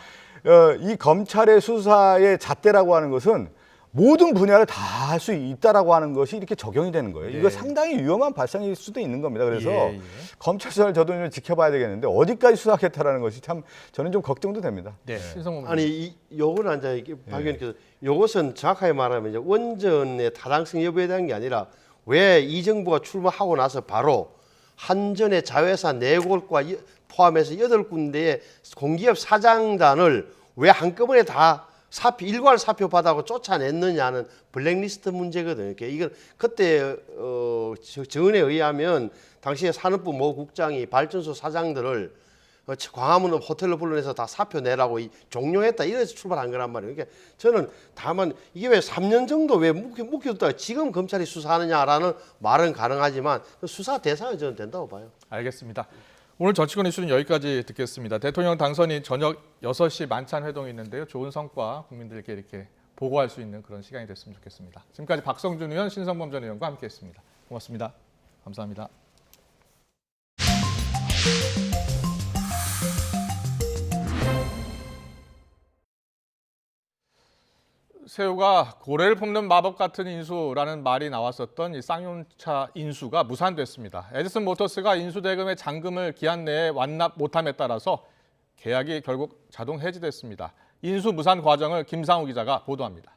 이 검찰의 수사의 잣대라고 하는 것은 모든 분야를 다 할 수 있다라고 하는 것이 이렇게 적용이 되는 거예요. 예. 이거 상당히 위험한 발상일 수도 있는 겁니다. 그래서 예. 검찰 수사를 저도 좀 지켜봐야 되겠는데 어디까지 수사하겠다라는 것이 참 저는 좀 걱정도 됩니다. 네. 아니 요거는 이제 박 의원께서 요것은 정확하게 말하면 이제 원전의 타당성 여부에 대한 게 아니라 왜 이 정부가 출마하고 나서 바로 한전의 자회사 4곳과 포함해서 8군데의 공기업 사장단을 왜 한꺼번에 다 일괄 사표 받아고 쫓아냈느냐는 블랙리스트 문제거든요. 이건 그때 정언에 의하면 당시에 산업부 모 국장이 발전소 사장들을 광화문 호텔로 불러내서 다 사표 내라고 종용했다 이래서 출발한 거란 말이에요. 그러니까 저는 다만 이게 왜 3년 정도 왜 묵혀뒀다가 지금 검찰이 수사하느냐라는 말은 가능하지만 수사 대상은 저는 된다고 봐요. 알겠습니다. 오늘 정치권 이슈는 여기까지 듣겠습니다. 대통령 당선인 저녁 6시 만찬 회동이 있는데요. 좋은 성과 국민들께 이렇게 보고할 수 있는 그런 시간이 됐으면 좋겠습니다. 지금까지 박성준 의원, 신성범 전 의원과 함께했습니다. 고맙습니다. 감사합니다. 새우가 고래를 뽑는 마법 같은 인수라는 말이 나왔었던 이 쌍용차 인수가 무산됐습니다. 에디슨 모터스가 인수 대금의 잔금을 기한 내에 완납 못함에 따라서 계약이 결국 자동 해지됐습니다. 인수 무산 과정을 김상우 기자가 보도합니다.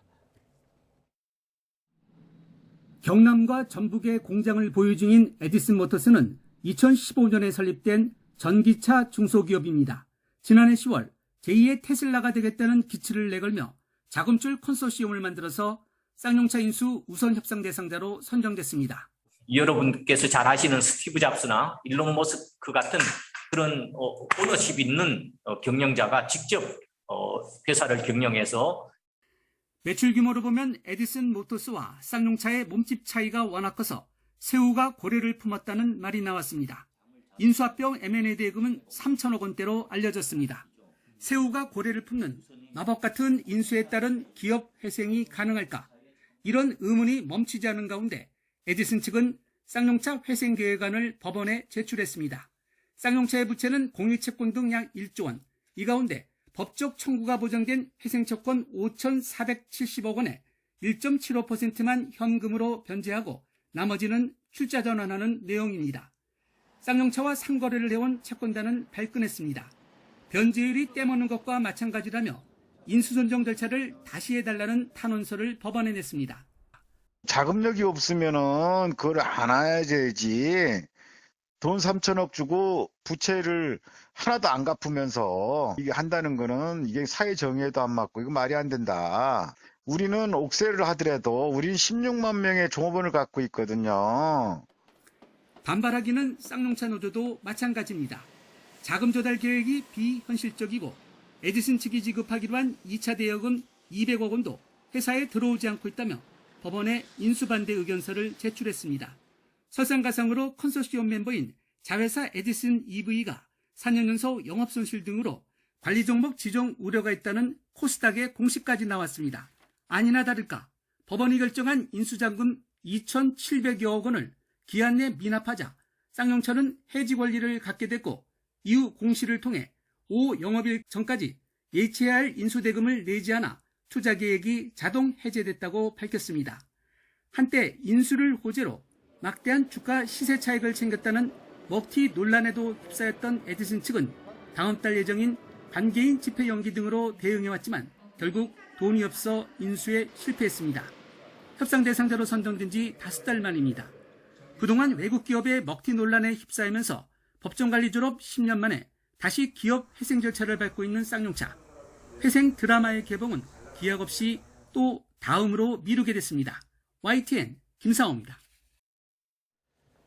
경남과 전북에 공장을 보유 중인 에디슨 모터스는 2015년에 설립된 전기차 중소기업입니다. 지난해 10월 제2의 테슬라가 되겠다는 기치를 내걸며 자금줄 컨소시엄을 만들어서 쌍용차 인수 우선 협상 대상자로 선정됐습니다. 여러분께서 잘 아시는 스티브 잡스나 일론 머스크 같은 그런 오너십 있는 경영자가 직접 회사를 경영해서 매출 규모로 보면 에디슨 모터스와 쌍용차의 몸집 차이가 워낙 커서 새우가 고래를 품었다는 말이 나왔습니다. 인수합병 M&A 대금은 3천억 원대로 알려졌습니다. 새우가 고래를 품는 마법 같은 인수에 따른 기업 회생이 가능할까? 이런 의문이 멈추지 않은 가운데 에디슨 측은 쌍용차 회생 계획안을 법원에 제출했습니다. 쌍용차의 부채는 공유채권 등 약 1조 원, 이 가운데 법적 청구가 보장된 회생채권 5,470억 원에 1.75%만 현금으로 변제하고 나머지는 출자 전환하는 내용입니다. 쌍용차와 상거래를 해온 채권단은 발끈했습니다. 변제율이 떼먹는 것과 마찬가지라며 인수선정 절차를 다시 해달라는 탄원서를 법원에 냈습니다. 자금력이 없으면은 그걸 안 해야지. 돈 3천억 주고 부채를 하나도 안 갚으면서 이게 한다는 거는 이게 사회 정의에도 안 맞고 이거 말이 안 된다. 우리는 옥세를 하더라도 우리는 16만 명의 종업원을 갖고 있거든요. 반발하기는 쌍용차 노조도 마찬가지입니다. 자금 조달 계획이 비현실적이고 에디슨 측이 지급하기로 한 2차 대여금 200억 원도 회사에 들어오지 않고 있다며 법원에 인수반대 의견서를 제출했습니다. 설상가상으로 컨소시엄 멤버인 자회사 에디슨 EV가 4년 연속 영업손실 등으로 관리 종목 지정 우려가 있다는 코스닥의 공시까지 나왔습니다. 아니나 다를까 법원이 결정한 인수자금 2,700여억 원을 기한 내 미납하자 쌍용차는 해지 권리를 갖게 됐고 이후 공시를 통해 5 영업일 전까지 예치해야 할 인수대금을 내지 않아 투자 계획이 자동 해제됐다고 밝혔습니다. 한때 인수를 호재로 막대한 주가 시세 차익을 챙겼다는 먹튀 논란에도 휩싸였던 에디슨 측은 다음 달 예정인 관계인 집회 연기 등으로 대응해왔지만 결국 돈이 없어 인수에 실패했습니다. 협상 대상자로 선정된 지 5달 만입니다. 그동안 외국 기업의 먹튀 논란에 휩싸이면서 법정관리 졸업 10년 만에 다시 기업 회생 절차를 밟고 있는 쌍용차. 회생 드라마의 개봉은 기약 없이 또 다음으로 미루게 됐습니다. YTN 김상호입니다.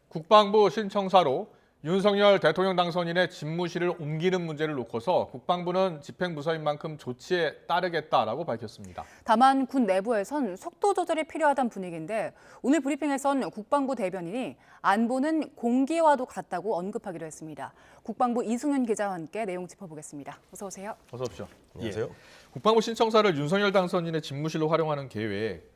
국방부 신청사로 윤석열 대통령 당선인의 집무실을 옮기는 문제를 놓고서 국방부는 집행부서인 만큼 조치에 따르겠다라고 밝혔습니다. 다만 군 내부에선 속도 조절이 필요하다는 분위기인데 오늘 브리핑에선 국방부 대변인이 안보는 공기와도 같다고 언급하기로 했습니다. 국방부 이승윤 기자와 함께 내용 짚어보겠습니다. 어서 오세요. 어서 오십시오. 안녕하세요. 국방부 신청사를 윤석열 당선인의 집무실로 활용하는 계획,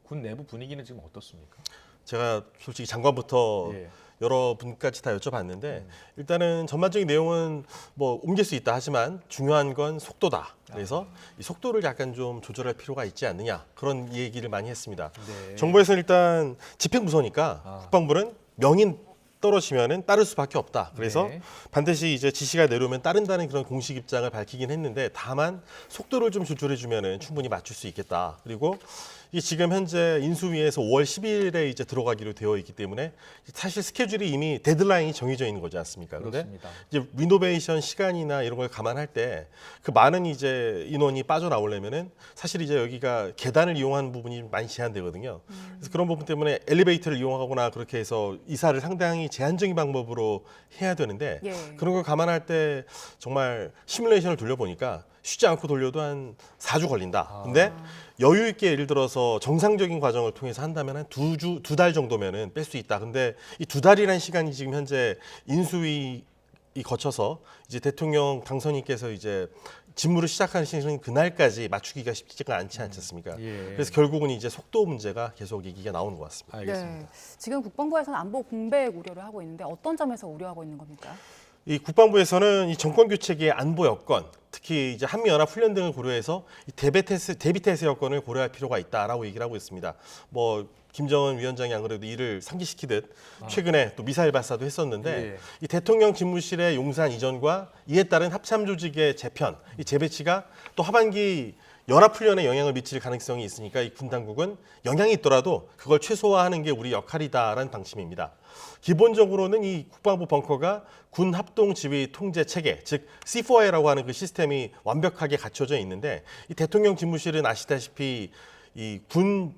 군 내부 분위기는 지금 어떻습니까? 제가 솔직히 장관부터 여러 분까지 다 여쭤봤는데 일단은 전반적인 내용은 뭐 옮길 수 있다 하지만 중요한 건 속도다. 그래서 이 속도를 약간 좀 조절할 필요가 있지 않느냐 그런 얘기를 많이 했습니다. 네. 정부에서는 일단 집행부서니까 국방부는 명인 떨어지면은 따를 수밖에 없다. 그래서 반드시 이제 지시가 내려오면 따른다는 그런 공식 입장을 밝히긴 했는데 다만 속도를 좀 조절해주면은 충분히 맞출 수 있겠다. 그리고 이 지금 현재 인수위에서 5월 10일에 이제 들어가기로 되어 있기 때문에 사실 스케줄이 이미 데드라인이 정해져 있는 거지 않습니까? 그런데 이제 리노베이션 시간이나 이런 걸 감안할 때 그 많은 이제 인원이 빠져나오려면은 사실 이제 여기가 계단을 이용하는 부분이 많이 제한되거든요. 그래서 그런 부분 때문에 엘리베이터를 이용하거나 그렇게 해서 이사를 상당히 제한적인 방법으로 해야 되는데 그런 걸 감안할 때 정말 시뮬레이션을 돌려보니까 쉬지 않고 돌려도 한 4주 걸린다. 근데 여유 있게 예를 들어서 정상적인 과정을 통해서 한다면 한 2달 정도면은 뺄 수 있다. 근데 이 2달이라는 시간이 지금 현재 인수위 거쳐서 이제 대통령 당선인께서 이제 직무를 시작하시는 그날까지 맞추기가 쉽지가 않지 않습니까? 그래서 결국은 이제 속도 문제가 계속 얘기가 나오는 것 같습니다. 네. 지금 국방부에서는 안보 공백 우려를 하고 있는데 어떤 점에서 우려하고 있는 겁니까? 이 국방부에서는 이 정권 교체기의 안보 여건, 특히 이제 한미연합 훈련 등을 고려해서 이 대비태세 여건을 고려할 필요가 있다라고 얘기를 하고 있습니다. 뭐 김정은 위원장이 안 그래도 이를 상기시키듯 최근에 또 미사일 발사도 했었는데 이 대통령 집무실의 용산 이전과 이에 따른 합참 조직의 재편, 이 재배치가 또 하반기 연합훈련에 영향을 미칠 가능성이 있으니까 이 군 당국은 영향이 있더라도 그걸 최소화하는 게 우리 역할이다라는 방침입니다. 기본적으로는 이 국방부 벙커가 군 합동 지휘 통제 체계, 즉 C4I라고 하는 그 시스템이 완벽하게 갖춰져 있는데 이 대통령 집무실은 아시다시피 이 군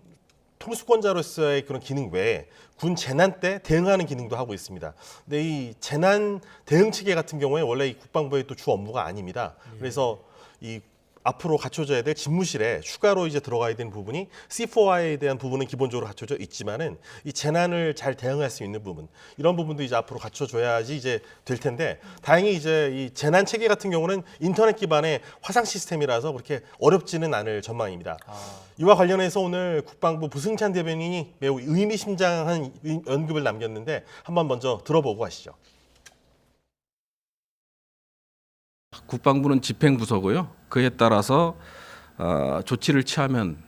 통수권자로서의 그런 기능 외에 군 재난 때 대응하는 기능도 하고 있습니다. 근데 이 재난 대응 체계 같은 경우에 원래 이 국방부의 또 주 업무가 아닙니다. 그래서 이 앞으로 갖춰져야 될 집무실에 추가로 이제 들어가야 되는 부분이 C4I에 대한 부분은 기본적으로 갖춰져 있지만은 이 재난을 잘 대응할 수 있는 부분 이런 부분도 이제 앞으로 갖춰줘야지 이제 될 텐데 다행히 이제 이 재난 체계 같은 경우는 인터넷 기반의 화상 시스템이라서 그렇게 어렵지는 않을 전망입니다. 이와 관련해서 오늘 국방부 부승찬 대변인이 매우 의미심장한 언급을 남겼는데 한번 먼저 들어보고 가시죠. 국방부는 집행부서고요. 그에 따라서 조치를 취하면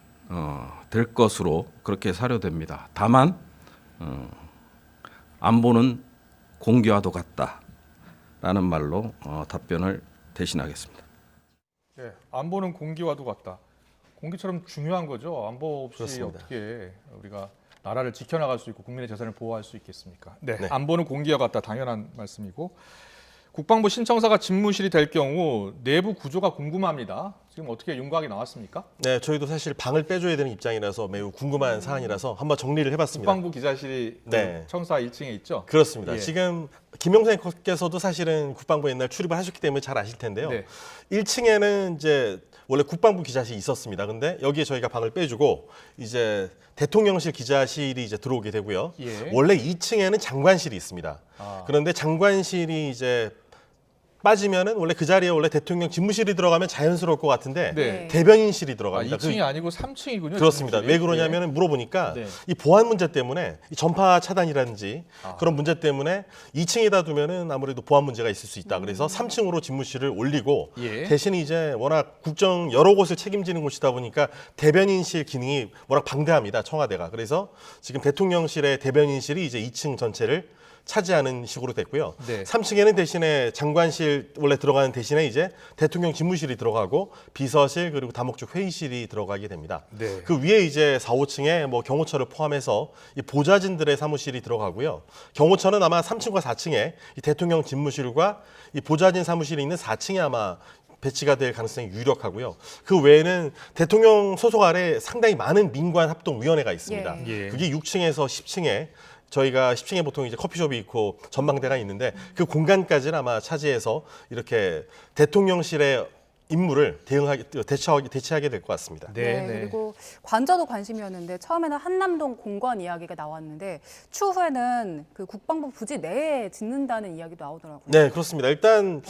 될 것으로 그렇게 사료됩니다. 다만 안보는 공기와도 같다라는 말로 답변을 대신하겠습니다. 예, 안보는 공기와도 같다. 공기처럼 중요한 거죠. 안보 없이 그렇습니다. 어떻게 우리가 나라를 지켜나갈 수 있고 국민의 재산을 보호할 수 있겠습니까? 네, 네. 안보는 공기와 같다. 당연한 말씀이고 국방부 신청사가 집무실이 될 경우 내부 구조가 궁금합니다. 지금 어떻게 윤곽이 나왔습니까? 네, 저희도 사실 방을 빼줘야 되는 입장이라서 매우 궁금한 사안이라서 한번 정리를 해봤습니다. 국방부 기자실이 네. 청사 1층에 있죠? 그렇습니다. 예. 지금 김용사 앵커께서도 사실은 국방부 옛날 출입을 하셨기 때문에 잘 아실 텐데요. 네. 1층에는 이제 원래 국방부 기자실이 있었습니다. 근데 여기에 저희가 방을 빼주고 이제 대통령실 기자실이 이제 들어오게 되고요. 예. 원래 2층에는 장관실이 있습니다. 그런데 장관실이 이제 빠지면은 원래 그 자리에 원래 대통령 집무실이 들어가면 자연스러울 것 같은데 네. 대변인실이 들어갑니다. 2층이 아니고 3층이군요. 그렇습니다. 집무실이. 왜 그러냐면 물어보니까 네. 이 보안 문제 때문에 이 전파 차단이라든지 그런 문제 때문에 2층에다 두면은 아무래도 보안 문제가 있을 수 있다. 그래서 3층으로 집무실을 올리고 예. 대신 이제 워낙 국정 여러 곳을 책임지는 곳이다 보니까 대변인실 기능이 워낙 방대합니다. 청와대가. 그래서 지금 대통령실의 대변인실이 이제 2층 전체를 차지하는 식으로 됐고요. 네. 3층에는 대신에 장관실 원래 들어가는 대신에 이제 대통령 집무실이 들어가고 비서실 그리고 다목적 회의실이 들어가게 됩니다. 네. 그 위에 이제 4, 5층에 뭐 경호처를 포함해서 이 보좌진들의 사무실이 들어가고요. 경호처는 아마 3층과 4층에 이 대통령 집무실과 이 보좌진 사무실이 있는 4층에 아마 배치가 될 가능성이 유력하고요. 그 외에는 대통령 소속 아래 상당히 많은 민관 합동위원회가 있습니다. 예. 그게 6층에서 10층에 저희가 10층에 보통 이제 커피숍이 있고 전망대가 있는데 그 공간까지는 아마 차지해서 이렇게 대통령실의 임무를 대체하게 될 것 같습니다. 네, 그리고 관저도 관심이었는데 처음에는 한남동 공관 이야기가 나왔는데 추후에는 그 국방부 부지 내에 짓는다는 이야기도 나오더라고요. 네, 그렇습니다. 일단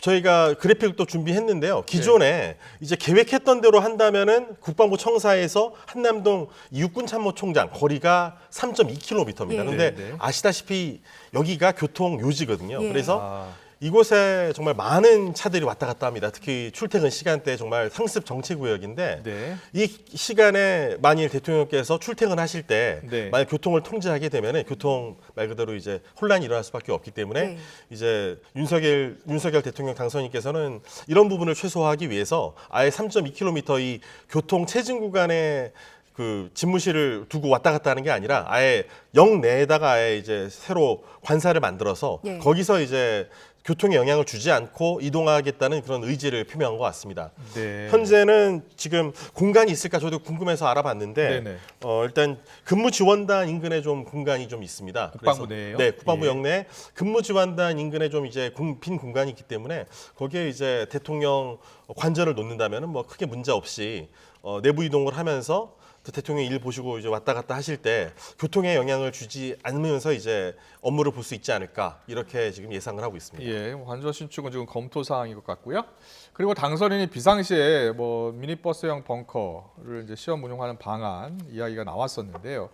저희가 그래픽도 준비했는데요. 기존에 이제 계획했던 대로 한다면은 국방부 청사에서 한남동 육군참모총장 거리가 3.2km입니다. 예. 그런데 네, 네. 아시다시피 여기가 교통 요지거든요. 예. 그래서 이곳에 정말 많은 차들이 왔다 갔다 합니다. 특히 출퇴근 시간대 정말 상습 정체 구역인데 네. 이 시간에 만일 대통령께서 출퇴근하실 때 네. 만약 교통을 통제하게 되면은 교통 말 그대로 이제 혼란이 일어날 수밖에 없기 때문에 네. 이제 윤석열 대통령 당선인께서는 이런 부분을 최소화하기 위해서 아예 3.2km 이 교통 체증 구간에 그 집무실을 두고 왔다 갔다 하는 게 아니라 아예 역 내에다가 아예 이제 새로 관사를 만들어서 예. 거기서 이제 교통에 영향을 주지 않고 이동하겠다는 그런 의지를 표명한 것 같습니다. 네. 현재는 지금 공간이 있을까 저도 궁금해서 알아봤는데 네네. 일단 근무지원단 인근에 좀 공간이 좀 있습니다. 국방부 그래서, 내에요? 네, 국방부 예. 역내 근무지원단 인근에 좀 이제 빈 공간이 있기 때문에 거기에 이제 대통령 관저를 놓는다면은 뭐 크게 문제 없이 내부 이동을 하면서 대통령 일 보시고 이제 왔다 갔다 하실 때 교통에 영향을 주지 않으면서 이제 업무를 볼 수 있지 않을까 이렇게 지금 예상을 하고 있습니다. 예, 관저 신축은 지금 검토 사항인 것 같고요. 그리고 당선인이 비상시에 뭐 미니버스형 벙커를 이제 시험 운용하는 방안 이야기가 나왔었는데요.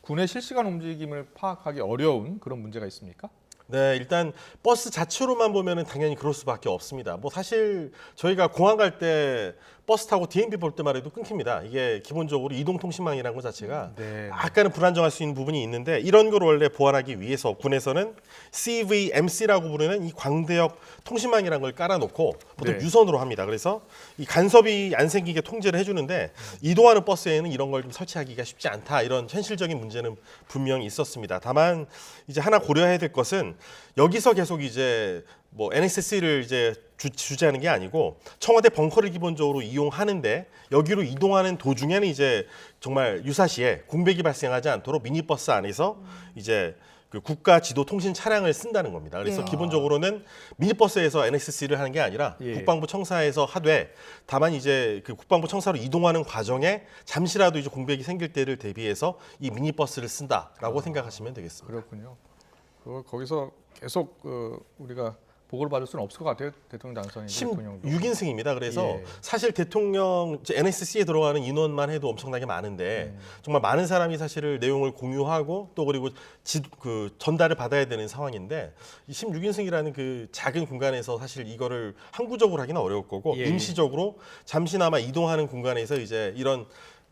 군의 실시간 움직임을 파악하기 어려운 그런 문제가 있습니까? 네, 일단 버스 자체로만 보면은 당연히 그럴 수밖에 없습니다. 뭐 사실 저희가 공항 갈 때 버스 타고 DMB 볼 때만 해도 끊깁니다. 이게 기본적으로 이동통신망이라는 것 자체가 네. 약간은 불안정할 수 있는 부분이 있는데 이런 걸 원래 보완하기 위해서 군에서는 CVMC라고 부르는 이 광대역 통신망이라는 걸 깔아놓고 보통 네. 유선으로 합니다. 그래서 이 간섭이 안 생기게 통제를 해주는데 이동하는 버스에는 이런 걸 좀 설치하기가 쉽지 않다. 이런 현실적인 문제는 분명히 있었습니다. 다만 이제 하나 고려해야 될 것은 여기서 계속 이제 뭐 NSC를 이제 주재하는 게 아니고 청와대 벙커를 기본적으로 이용하는데 여기로 이동하는 도중에는 이제 정말 유사시에 공백이 발생하지 않도록 미니버스 안에서 이제 그 국가 지도 통신 차량을 쓴다는 겁니다. 그래서 예. 기본적으로는 미니버스에서 NSC를 하는 게 아니라 예. 국방부 청사에서 하되 다만 이제 그 국방부 청사로 이동하는 과정에 잠시라도 이제 공백이 생길 때를 대비해서 이 미니버스를 쓴다라고 생각하시면 되겠습니다. 그렇군요. 거기서 계속 우리가 보고를 받을 수는 없을 것 같아요. 대통령 당선인 대통령도. 16인승입니다. 그래서 예. 사실 대통령 NSC에 들어가는 인원만 해도 엄청나게 많은데 정말 많은 사람이 사실을 내용을 공유하고 또 그리고 그 전달을 받아야 되는 상황인데 이 16인승이라는 그 작은 공간에서 사실 이거를 항구적으로 하기는 어려울 거고 예. 임시적으로 잠시나마 이동하는 공간에서 이제 이런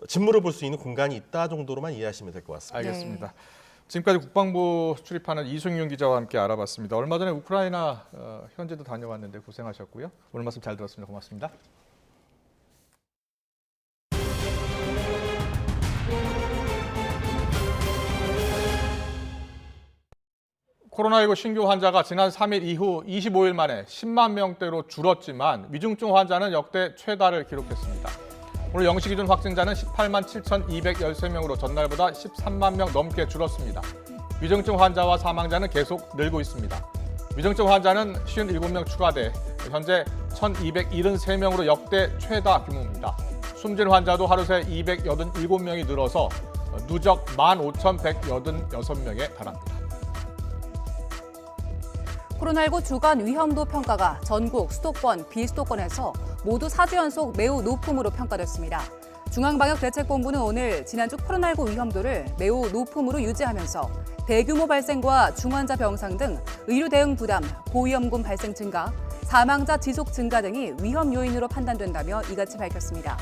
직무를 볼 수 있는 공간이 있다 정도로만 이해하시면 될 것 같습니다. 알겠습니다. 지금까지 국방부 출입하는 이승윤 기자와 함께 알아봤습니다. 얼마 전에 우크라이나 현지도 다녀왔는데 고생하셨고요. 오늘 말씀 잘 들었습니다. 고맙습니다. 코로나19 신규 환자가 지난 3일 이후 25일 만에 10만 명대로 줄었지만 위중증 환자는 역대 최다를 기록했습니다. 오늘 0시 기준 확진자는 18만 7,213명으로 전날보다 13만 명 넘게 줄었습니다. 위중증 환자와 사망자는 계속 늘고 있습니다. 위중증 환자는 57명 추가돼 현재 1,273명으로 역대 최다 규모입니다. 숨진 환자도 하루 새 287명이 늘어서 누적 15,186명에 달합니다. 코로나19 주간 위험도 평가가 전국, 수도권, 비수도권에서 모두 4주 연속 매우 높음으로 평가됐습니다. 중앙방역대책본부는 오늘 지난주 코로나19 위험도를 매우 높음으로 유지하면서 대규모 발생과 중환자 병상 등 의료 대응 부담, 고위험군 발생 증가, 사망자 지속 증가 등이 위험 요인으로 판단된다며 이같이 밝혔습니다.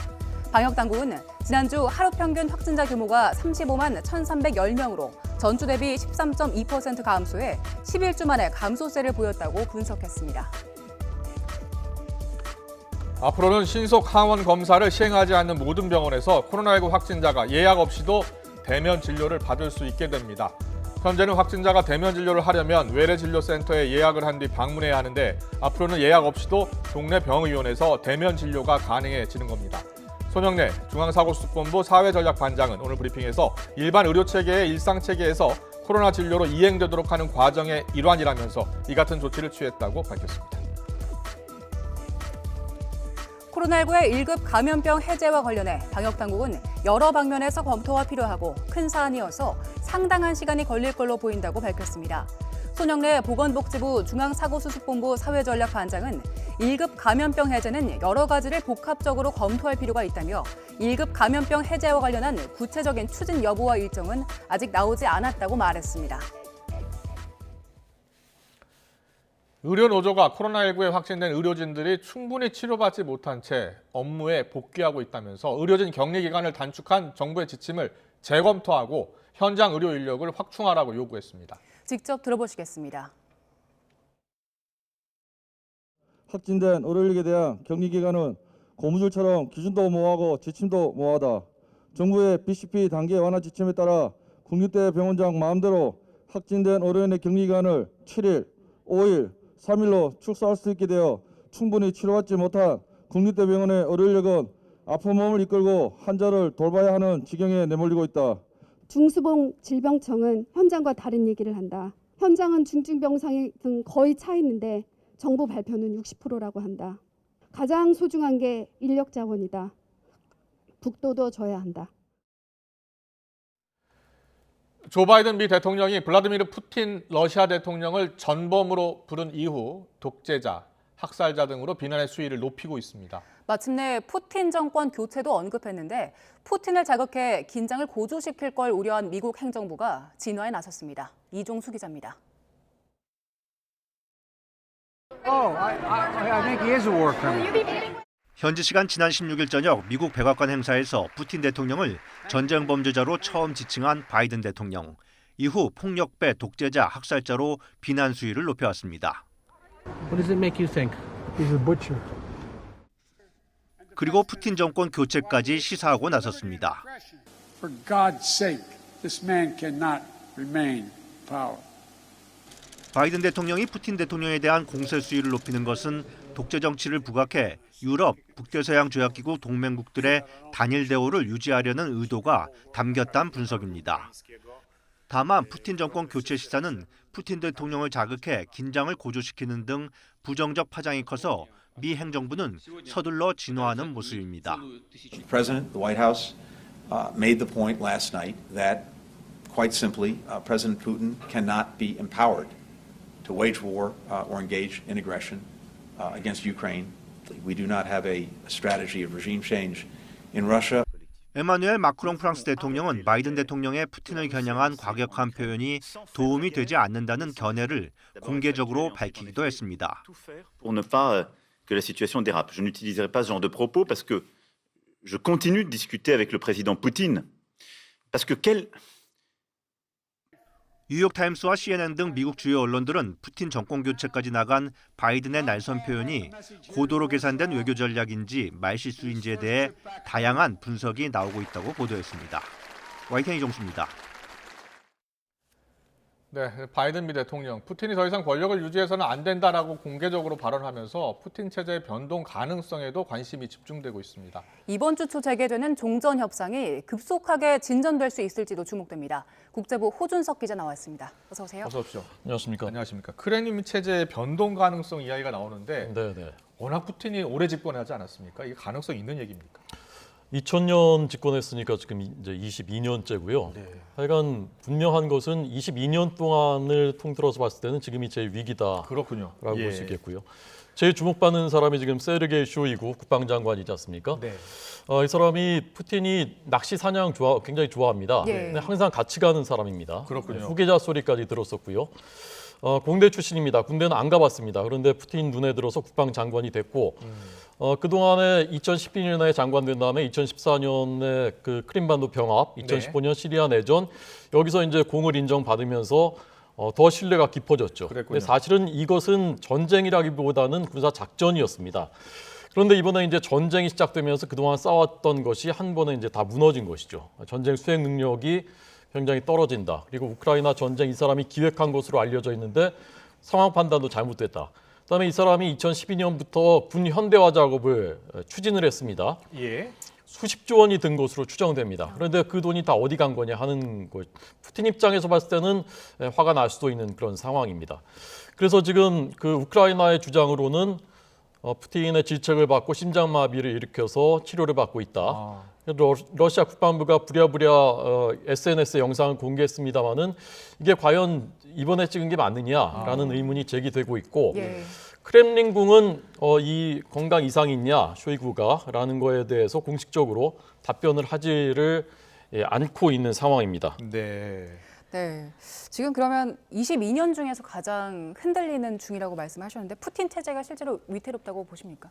방역당국은 지난주 하루 평균 확진자 규모가 35만 1,310명으로 전주 대비 13.2% 감소해 11주 만에 감소세를 보였다고 분석했습니다. 앞으로는 신속 항원 검사를 시행하지 않는 모든 병원에서 코로나19 확진자가 예약 없이도 대면 진료를 받을 수 있게 됩니다. 현재는 확진자가 대면 진료를 하려면 외래진료센터에 예약을 한 뒤 방문해야 하는데 앞으로는 예약 없이도 동네 병의원에서 대면 진료가 가능해지는 겁니다. 손영래 중앙사고수습본부 사회전략반장은 오늘 브리핑에서 일반 의료체계의 일상체계에서 코로나 진료로 이행되도록 하는 과정의 일환이라면서 이 같은 조치를 취했다고 밝혔습니다. 코로나19의 1급 감염병 해제와 관련해 방역당국은 여러 방면에서 검토가 필요하고 큰 사안이어서 상당한 시간이 걸릴 걸로 보인다고 밝혔습니다. 손영래 보건복지부 중앙사고수습본부 사회전략반장은 1급 감염병 해제는 여러 가지를 복합적으로 검토할 필요가 있다며 1급 감염병 해제와 관련한 구체적인 추진 여부와 일정은 아직 나오지 않았다고 말했습니다. 의료노조가 코로나19에 확진된 의료진들이 충분히 치료받지 못한 채 업무에 복귀하고 있다면서 의료진 격리 기간을 단축한 정부의 지침을 재검토하고 현장 의료 인력을 확충하라고 요구했습니다. 직접 들어보시겠습니다. 확진된 의료인력에 대한 격리 기간은 고무줄처럼 기준도 모호하고 지침도 모호하다. 정부의 BCP 단계 완화 지침에 따라 국립대 병원장 마음대로 확진된 의료인의 격리 기간을 7일, 5일, 3일로 축소할 수 있게 되어 충분히 치료받지 못한 국립대 병원의 의료인력은 아픈 몸을 이끌고 환자를 돌봐야 하는 지경에 내몰리고 있다. 중수봉질병청은 현장과 다른 얘기를 한다. 현장은 중증병상 등 거의 차 있는데 정부 발표는 60%라고 한다. 가장 소중한 게 인력 자원이다. 국도도 줘야 한다. 조 바이든 미 대통령이 블라디미르 푸틴 러시아 대통령을 전범으로 부른 이후 독재자, 학살자 등으로 비난의 수위를 높이고 있습니다. 마침내 푸틴 정권 교체도 언급했는데 푸틴을 자극해 긴장을 고조시킬 걸 우려한 미국 행정부가 진화에 나섰습니다. 이종수 기자입니다. 현지 시간 지난 16일 저녁 미국 백악관 행사에서 푸틴 대통령을 전쟁 범죄자로 처음 지칭한 바이든 대통령. 이후 폭력배, 독재자, 학살자로 비난 수위를 높여왔습니다. What does it make you think? He's a butcher. 그리고 푸틴 정권 교체까지 시사하고 나섰습니다. For God's sake, this man cannot remain in power. 바이든 대통령이 푸틴 대통령에 대한 공세 수위를 높이는 것은 독재 정치를 부각해 유럽, 북대서양 조약기구 동맹국들의 단일 대우를 유지하려는 의도가 담겼다는 분석입니다. 다만 푸틴 정권 교체 시사는 푸틴 대통령을 자극해 긴장을 고조시키는 등 부정적 파장이 커서 미 행정부는 서둘러 진화하는 모습입니다. President, the White House made the point last night that, quite simply, President Putin cannot be empowered to wage war or engage in aggression against Ukraine. We do not have a strategy of regime change in Russia. 에마누엘 마크롱 프랑스 대통령은 바이든 대통령의 푸틴을 겨냥한 과격한 표현이 도움이 되지 않는다는 견해를 공개적으로 밝히기도 했습니다. Pour ne pas que la situation dérape, je n'utiliserai pas ce genre de propos parce que je continue de discuter avec le président Poutine. Parce que 뉴욕타임스와 CNN 등 미국 주요 언론들은 푸틴 정권 교체까지 나간 바이든의 날선 표현이 고도로 계산된 외교 전략인지 말실수인지에 대해 다양한 분석이 나오고 있다고 보도했습니다. YTN 이종수입니다. 네, 바이든 미 대통령, 푸틴이 더 이상 권력을 유지해서는 안 된다라고 공개적으로 발언하면서 푸틴 체제의 변동 가능성에도 관심이 집중되고 있습니다. 이번 주 초 재개되는 종전 협상이 급속하게 진전될 수 있을지도 주목됩니다. 국제부 호준석 기자 나와 있습니다. 어서 오세요. 어서 오십시오. 안녕하십니까. 안녕하십니까. 크렘린 체제의 변동 가능성 이야기가 나오는데 네네. 워낙 푸틴이 오래 집권하지 않았습니까? 이게 가능성 있는 얘기입니까? 2000년 집권했으니까 지금 이제 22년째고요. 네. 하여간 분명한 것은 22년 동안을 통틀어서 봤을 때는 지금이 제일 위기다라고 그렇군요. 볼 수 있겠고요. 제일 주목받는 사람이 지금 세르게이 쇼이구 국방장관이지 않습니까? 네. 이 사람이 푸틴이 낚시 사냥 굉장히 좋아합니다. 예. 근데 항상 같이 가는 사람입니다. 그렇군요. 후계자 소리까지 들었었고요. 공대 출신입니다. 군대는 안 가봤습니다. 그런데 푸틴 눈에 들어서 국방장관이 됐고 그동안에 2012년에 장관된 다음에 2014년에 그 크림반도 병합, 2015년 시리아 내전 여기서 이제 공을 인정받으면서 더 신뢰가 깊어졌죠. 근데 사실은 이것은 전쟁이라기보다는 군사 작전이었습니다. 그런데 이번에 이제 전쟁이 시작되면서 그동안 싸웠던 것이 한 번에 이제 다 무너진 것이죠. 전쟁 수행 능력이 굉장히 떨어진다. 그리고 우크라이나 전쟁 이 사람이 기획한 것으로 알려져 있는데 상황 판단도 잘못됐다. 그다음에 이 사람이 2012년부터 군 현대화 작업을 추진을 했습니다. 예. 수십조 원이 든 것으로 추정됩니다. 그런데 그 돈이 다 어디 간 거냐 하는 것. 푸틴 입장에서 봤을 때는 화가 날 수도 있는 그런 상황입니다. 그래서 지금 그 우크라이나의 주장으로는 푸틴의 질책을 받고 심장마비를 일으켜서 치료를 받고 있다. 러시아 국방부가 부랴부랴 SNS에 영상을 공개했습니다마는 이게 과연 이번에 찍은 게 맞느냐라는 의문이 제기되고 있고 크렘린궁은 이 건강 이상이 있냐 쇼이구가라는 거에 대해서 공식적으로 답변을 하지를 않고 있는 상황입니다. 네. 네. 지금 그러면 22년 중에서 가장 흔들리는 중이라고 말씀하셨는데 푸틴 체제가 실제로 위태롭다고 보십니까?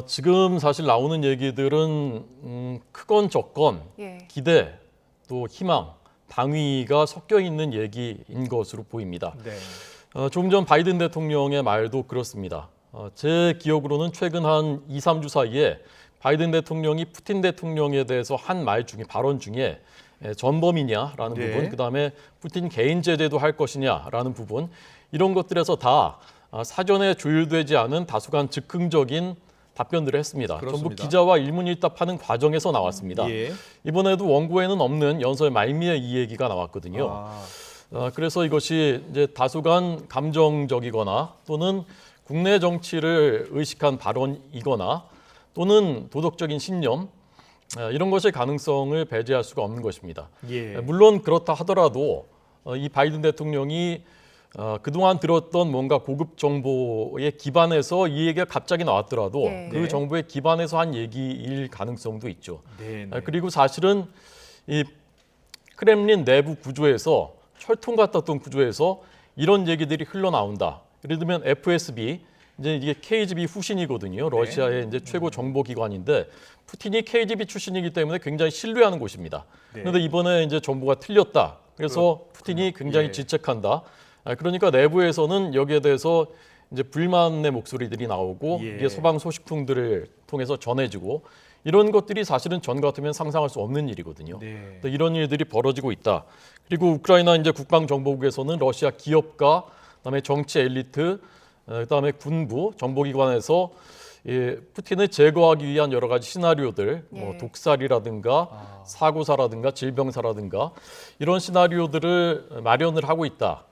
지금 사실 나오는 얘기들은 크건 적건 기대 또 희망, 당위가 섞여 있는 얘기인 것으로 보입니다. 네. 조금 전 바이든 대통령의 말도 그렇습니다. 제 기억으로는 최근 한 2, 3주 사이에 바이든 대통령이 푸틴 대통령에 대해서 한 말 중에 발언 중에 전범이냐라는 부분, 그다음에 푸틴 개인 제재도 할 것이냐라는 부분 이런 것들에서 다 사전에 조율되지 않은 다수간 즉흥적인 답변들을 했습니다. 그렇습니다. 전부 기자와 일문일답하는 과정에서 나왔습니다. 이번에도 원고에는 없는 연설 말미에 이 얘기가 나왔거든요. 그래서 이것이 이제 다수간 감정적이거나 또는 국내 정치를 의식한 발언이거나 또는 도덕적인 신념 이런 것의 가능성을 배제할 수가 없는 것입니다. 물론 그렇다 하더라도 이 바이든 대통령이 그동안 들었던 뭔가 고급 정보에 기반해서 이 얘기가 갑자기 나왔더라도 그 정보에 기반해서 한 얘기일 가능성도 있죠. 그리고 사실은 이 크렘린 내부 구조에서 철통 같았던 구조에서 이런 얘기들이 흘러나온다. 예를 들면 FSB, 이제 이게 KGB 후신이거든요. 러시아의 이제 최고 정보기관인데 푸틴이 KGB 출신이기 때문에 굉장히 신뢰하는 곳입니다. 그런데 이번에 이제 정보가 틀렸다. 그래서 푸틴이 굉장히 질책한다. 그러니까 내부에서는 여기에 대해서 이제 불만의 목소리들이 나오고 이게 서방 소식통들을 통해서 전해지고 이런 것들이 사실은 전 같으면 상상할 수 없는 일이거든요. 이런 일들이 벌어지고 있다. 그리고 우크라이나 이제 국방정보국에서는 러시아 기업가, 그다음에 정치 엘리트, 그다음에 군부, 정보기관에서 푸틴을 제거하기 위한 여러 가지 시나리오들, 뭐 독살이라든가 사고사라든가 질병사라든가 이런 시나리오들을 마련을 하고 있다.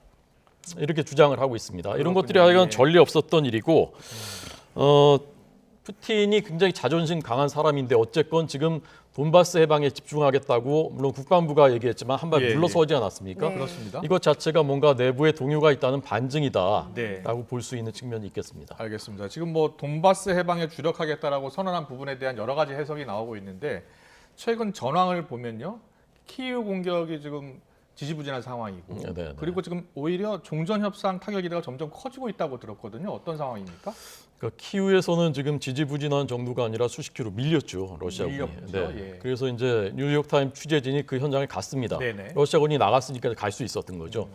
이렇게 주장을 하고 있습니다. 이런 것들이 하여간 전례 없었던 일이고 푸틴이 굉장히 자존심 강한 사람인데 어쨌건 지금 돈바스 해방에 집중하겠다고 물론 국방부가 얘기했지만 한 발 물러서지 않았습니까? 그렇습니다. 이것 자체가 뭔가 내부에 동요가 있다는 반증이다라고 볼 수 있는 측면이 있겠습니다. 알겠습니다. 지금 뭐 돈바스 해방에 주력하겠다라고 선언한 부분에 대한 여러 가지 해석이 나오고 있는데 최근 전황을 보면요. 키이우 공격이 지금 지지부진한 상황이고 네. 그리고 지금 오히려 종전 협상 타격 기대가 점점 커지고 있다고 들었거든요. 어떤 상황입니까? 그러니까 키우에서는 지금 지지부진한 정도가 아니라 수십 킬로 밀렸죠. 러시아군이. 밀렸죠. 네. 예. 그래서 이제 뉴욕타임 취재진이 그 현장에 갔습니다. 네네. 러시아군이 나갔으니까 갈 수 있었던 거죠.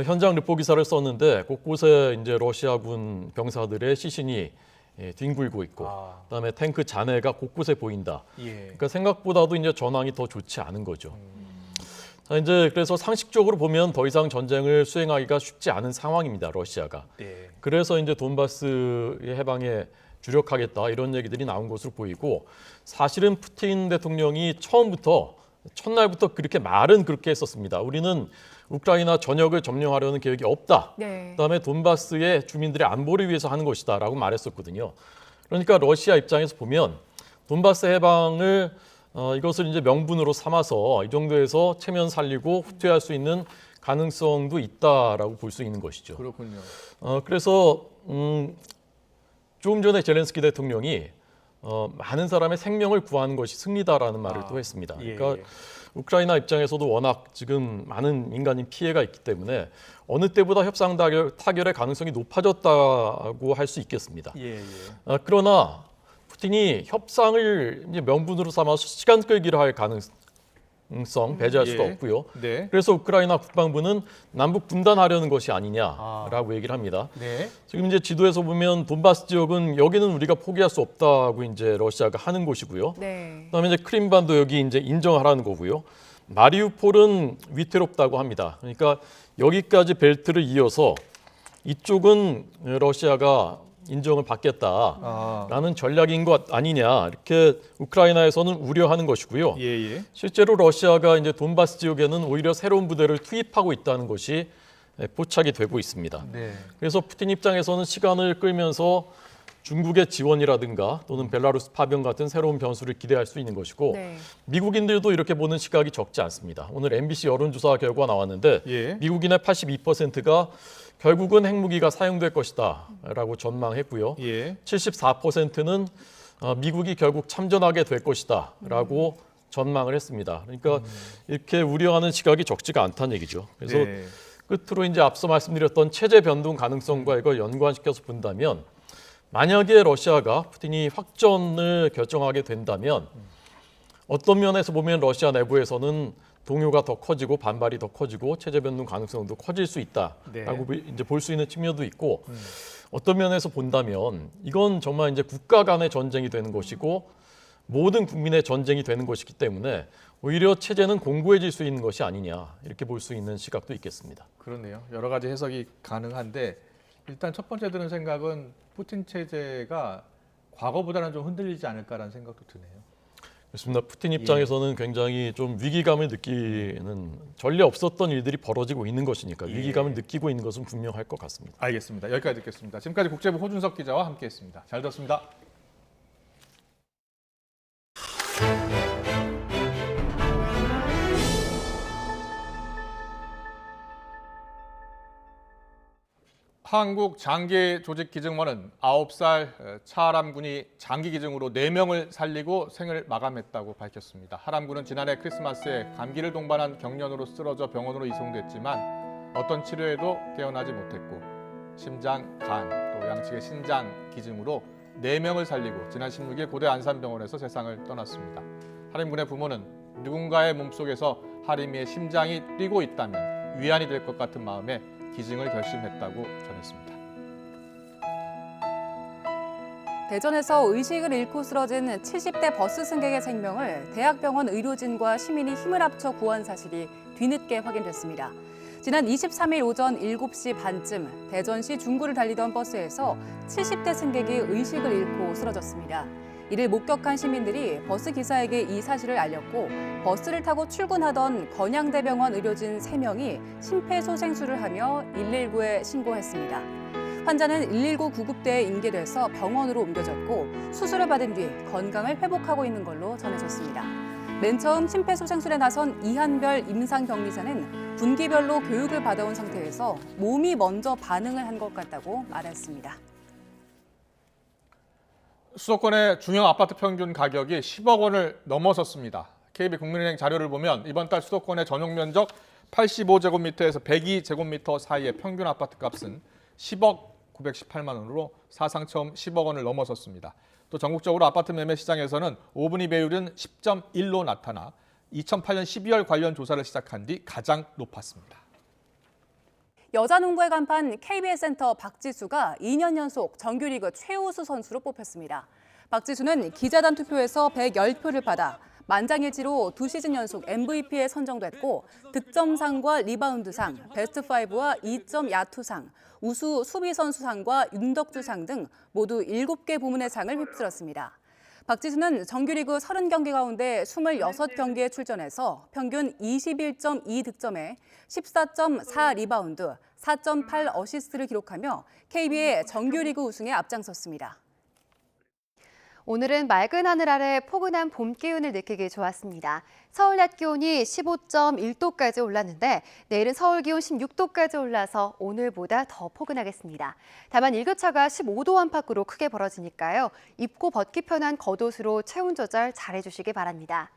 현장 르포 기사를 썼는데 곳곳에 이제 러시아군 병사들의 시신이 뒹굴고 있고, 그다음에 탱크 잔해가 곳곳에 보인다. 예. 그러니까 생각보다도 이제 전황이 더 좋지 않은 거죠. 자, 이제 그래서 상식적으로 보면 더 이상 전쟁을 수행하기가 쉽지 않은 상황입니다. 러시아가. 네. 그래서 이제 돈바스의 해방에 주력하겠다 이런 얘기들이 나온 것으로 보이고, 사실은 푸틴 대통령이 첫날부터 그렇게 말은 그렇게 했었습니다. 우리는 우크라이나 전역을 점령하려는 계획이 없다. 네. 그다음에 돈바스의 주민들의 안보를 위해서 하는 것이다라고 말했었거든요. 그러니까 러시아 입장에서 보면 돈바스 해방을 이것을 이제 명분으로 삼아서 이 정도에서 체면 살리고 후퇴할 수 있는 가능성도 있다라고 볼 수 있는 것이죠. 그렇군요. 그래서 조금 전에 젤렌스키 대통령이 많은 사람의 생명을 구하는 것이 승리다라는 말을 또 했습니다. 예. 그러니까 우크라이나 입장에서도 워낙 지금 많은 민간인 피해가 있기 때문에 어느 때보다 협상 타결의 가능성이 높아졌다고 할 수 있겠습니다. 예. 그러나 푸틴이 협상을 이제 명분으로 삼아서 시간 끌기를 할 가능성 배제할 수가 없고요. 네. 그래서 우크라이나 국방부는 남북 분단하려는 것이 아니냐라고 얘기를 합니다. 네. 지금 이제 지도에서 보면 돈바스 지역은 여기는 우리가 포기할 수 없다고 이제 러시아가 하는 곳이고요. 네. 그다음에 이제 크림반도 여기 이제 인정하라는 거고요. 마리우폴은 위태롭다고 합니다. 그러니까 여기까지 벨트를 이어서 이쪽은 러시아가 인정을 받겠다라는 전략인 것 아니냐, 이렇게 우크라이나에서는 우려하는 것이고요. 예. 실제로 러시아가 이제 돈바스 지역에는 오히려 새로운 부대를 투입하고 있다는 것이 포착이 되고 있습니다. 네. 그래서 푸틴 입장에서는 시간을 끌면서 중국의 지원이라든가 또는 벨라루스 파병 같은 새로운 변수를 기대할 수 있는 것이고, 네. 미국인들도 이렇게 보는 시각이 적지 않습니다. 오늘 MBC 여론조사 결과 나왔는데 예. 미국인의 82%가 결국은 핵무기가 사용될 것이다 라고 전망했고요. 예. 74%는 미국이 결국 참전하게 될 것이다 라고 전망을 했습니다. 그러니까 이렇게 우려하는 시각이 적지가 않다는 얘기죠. 그래서 네. 끝으로 이제 앞서 말씀드렸던 체제 변동 가능성과 이걸 연관시켜서 본다면, 만약에 러시아가 푸틴이 확전을 결정하게 된다면 어떤 면에서 보면 러시아 내부에서는 동요가 더 커지고 반발이 더 커지고 체제 변동 가능성도 커질 수 있다라고 이제 볼 수 있는 측면도 있고, 어떤 면에서 본다면 이건 정말 이제 국가 간의 전쟁이 되는 것이고 모든 국민의 전쟁이 되는 것이기 때문에 오히려 체제는 공고해질 수 있는 것이 아니냐, 이렇게 볼 수 있는 시각도 있겠습니다. 그렇네요. 여러 가지 해석이 가능한데 일단 첫 번째 드는 생각은 푸틴 체제가 과거보다는 좀 흔들리지 않을까라는 생각도 드네요. 그렇습니다. 푸틴 입장에서는 굉장히 좀 위기감을 느끼는, 전례 없었던 일들이 벌어지고 있는 것이니까 위기감을 느끼고 있는 것은 분명할 것 같습니다. 알겠습니다. 여기까지 듣겠습니다. 지금까지 국제부 호준석 기자와 함께했습니다. 잘 들었습니다. 한국장기조직기증원은 9살 차하람군이 장기기증으로 4명을 살리고 생을 마감했다고 밝혔습니다. 하람군은 지난해 크리스마스에 감기를 동반한 경련으로 쓰러져 병원으로 이송됐지만 어떤 치료에도 깨어나지 못했고 심장, 간, 또 양측의 신장 기증으로 4명을 살리고 지난 16일 고대 안산병원에서 세상을 떠났습니다. 하림군의 부모는 누군가의 몸속에서 하림이의 심장이 뛰고 있다면 위안이 될 것 같은 마음에 기증을 결심했다고 전했습니다. 대전에서 의식을 잃고 쓰러진 70대 버스 승객의 생명을 대학병원 의료진과 시민이 힘을 합쳐 구한 사실이 뒤늦게 확인됐습니다. 지난 23일 오전 7시 반쯤 대전시 중구를 달리던 버스에서 70대 승객이 의식을 잃고 쓰러졌습니다. 이를 목격한 시민들이 버스 기사에게 이 사실을 알렸고 버스를 타고 출근하던 건양대병원 의료진 3명이 심폐소생술을 하며 119에 신고했습니다. 환자는 119 구급대에 인계돼서 병원으로 옮겨졌고 수술을 받은 뒤 건강을 회복하고 있는 걸로 전해졌습니다. 맨 처음 심폐소생술에 나선 이한별 임상병리사는 분기별로 교육을 받아온 상태에서 몸이 먼저 반응을 한 것 같다고 말했습니다. 수도권의 중형 아파트 평균 가격이 10억 원을 넘어섰습니다. KB국민은행 자료를 보면 이번 달 수도권의 전용 면적 85제곱미터에서 102제곱미터 사이의 평균 아파트 값은 10억 918만 원으로 사상 처음 10억 원을 넘어섰습니다. 또 전국적으로 아파트 매매 시장에서는 5분위 배율은 10.1로 나타나 2008년 12월 관련 조사를 시작한 뒤 가장 높았습니다. 여자 농구의 간판 KBS 센터 박지수가 2년 연속 정규리그 최우수 선수로 뽑혔습니다. 박지수는 기자단 투표에서 110표를 받아 만장일치로 2시즌 연속 MVP에 선정됐고 득점상과 리바운드상, 베스트5와 2점 야투상, 우수 수비선수상과 윤덕주상 등 모두 7개 부문의 상을 휩쓸었습니다. 박지수는 정규리그 30경기 가운데 26경기에 출전해서 평균 21.2득점에 14.4 리바운드, 4.8 어시스트를 기록하며 KB의 정규리그 우승에 앞장섰습니다. 오늘은 맑은 하늘 아래 포근한 봄 기운을 느끼기 좋았습니다. 서울 낮 기온이 15.1도까지 올랐는데 내일은 서울 기온 16도까지 올라서 오늘보다 더 포근하겠습니다. 다만 일교차가 15도 안팎으로 크게 벌어지니까요. 입고 벗기 편한 겉옷으로 체온 조절 잘해주시기 바랍니다.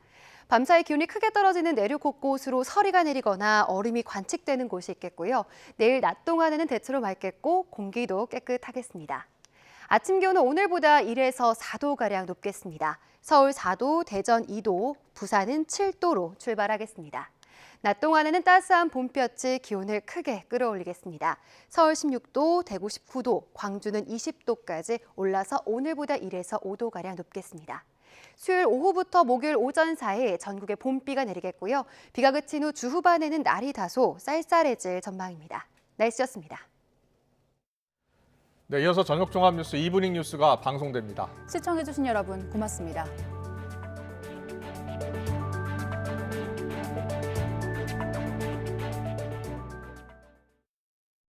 밤사이 기온이 크게 떨어지는 내륙 곳곳으로 서리가 내리거나 얼음이 관측되는 곳이 있겠고요. 내일 낮 동안에는 대체로 맑겠고 공기도 깨끗하겠습니다. 아침 기온은 오늘보다 1에서 4도가량 높겠습니다. 서울 4도, 대전 2도, 부산은 7도로 출발하겠습니다. 낮 동안에는 따스한 봄볕이 기온을 크게 끌어올리겠습니다. 서울 16도, 대구 19도, 광주는 20도까지 올라서 오늘보다 1에서 5도가량 높겠습니다. 수요일 오후부터 목요일 오전 사이 전국에 봄비가 내리겠고요. 비가 그친 후 주 후반에는 날이 다소 쌀쌀해질 전망입니다. 날씨였습니다. 네, 이어서 저녁 종합 뉴스 이브닝 뉴스가 방송됩니다. 시청해주신 여러분 고맙습니다.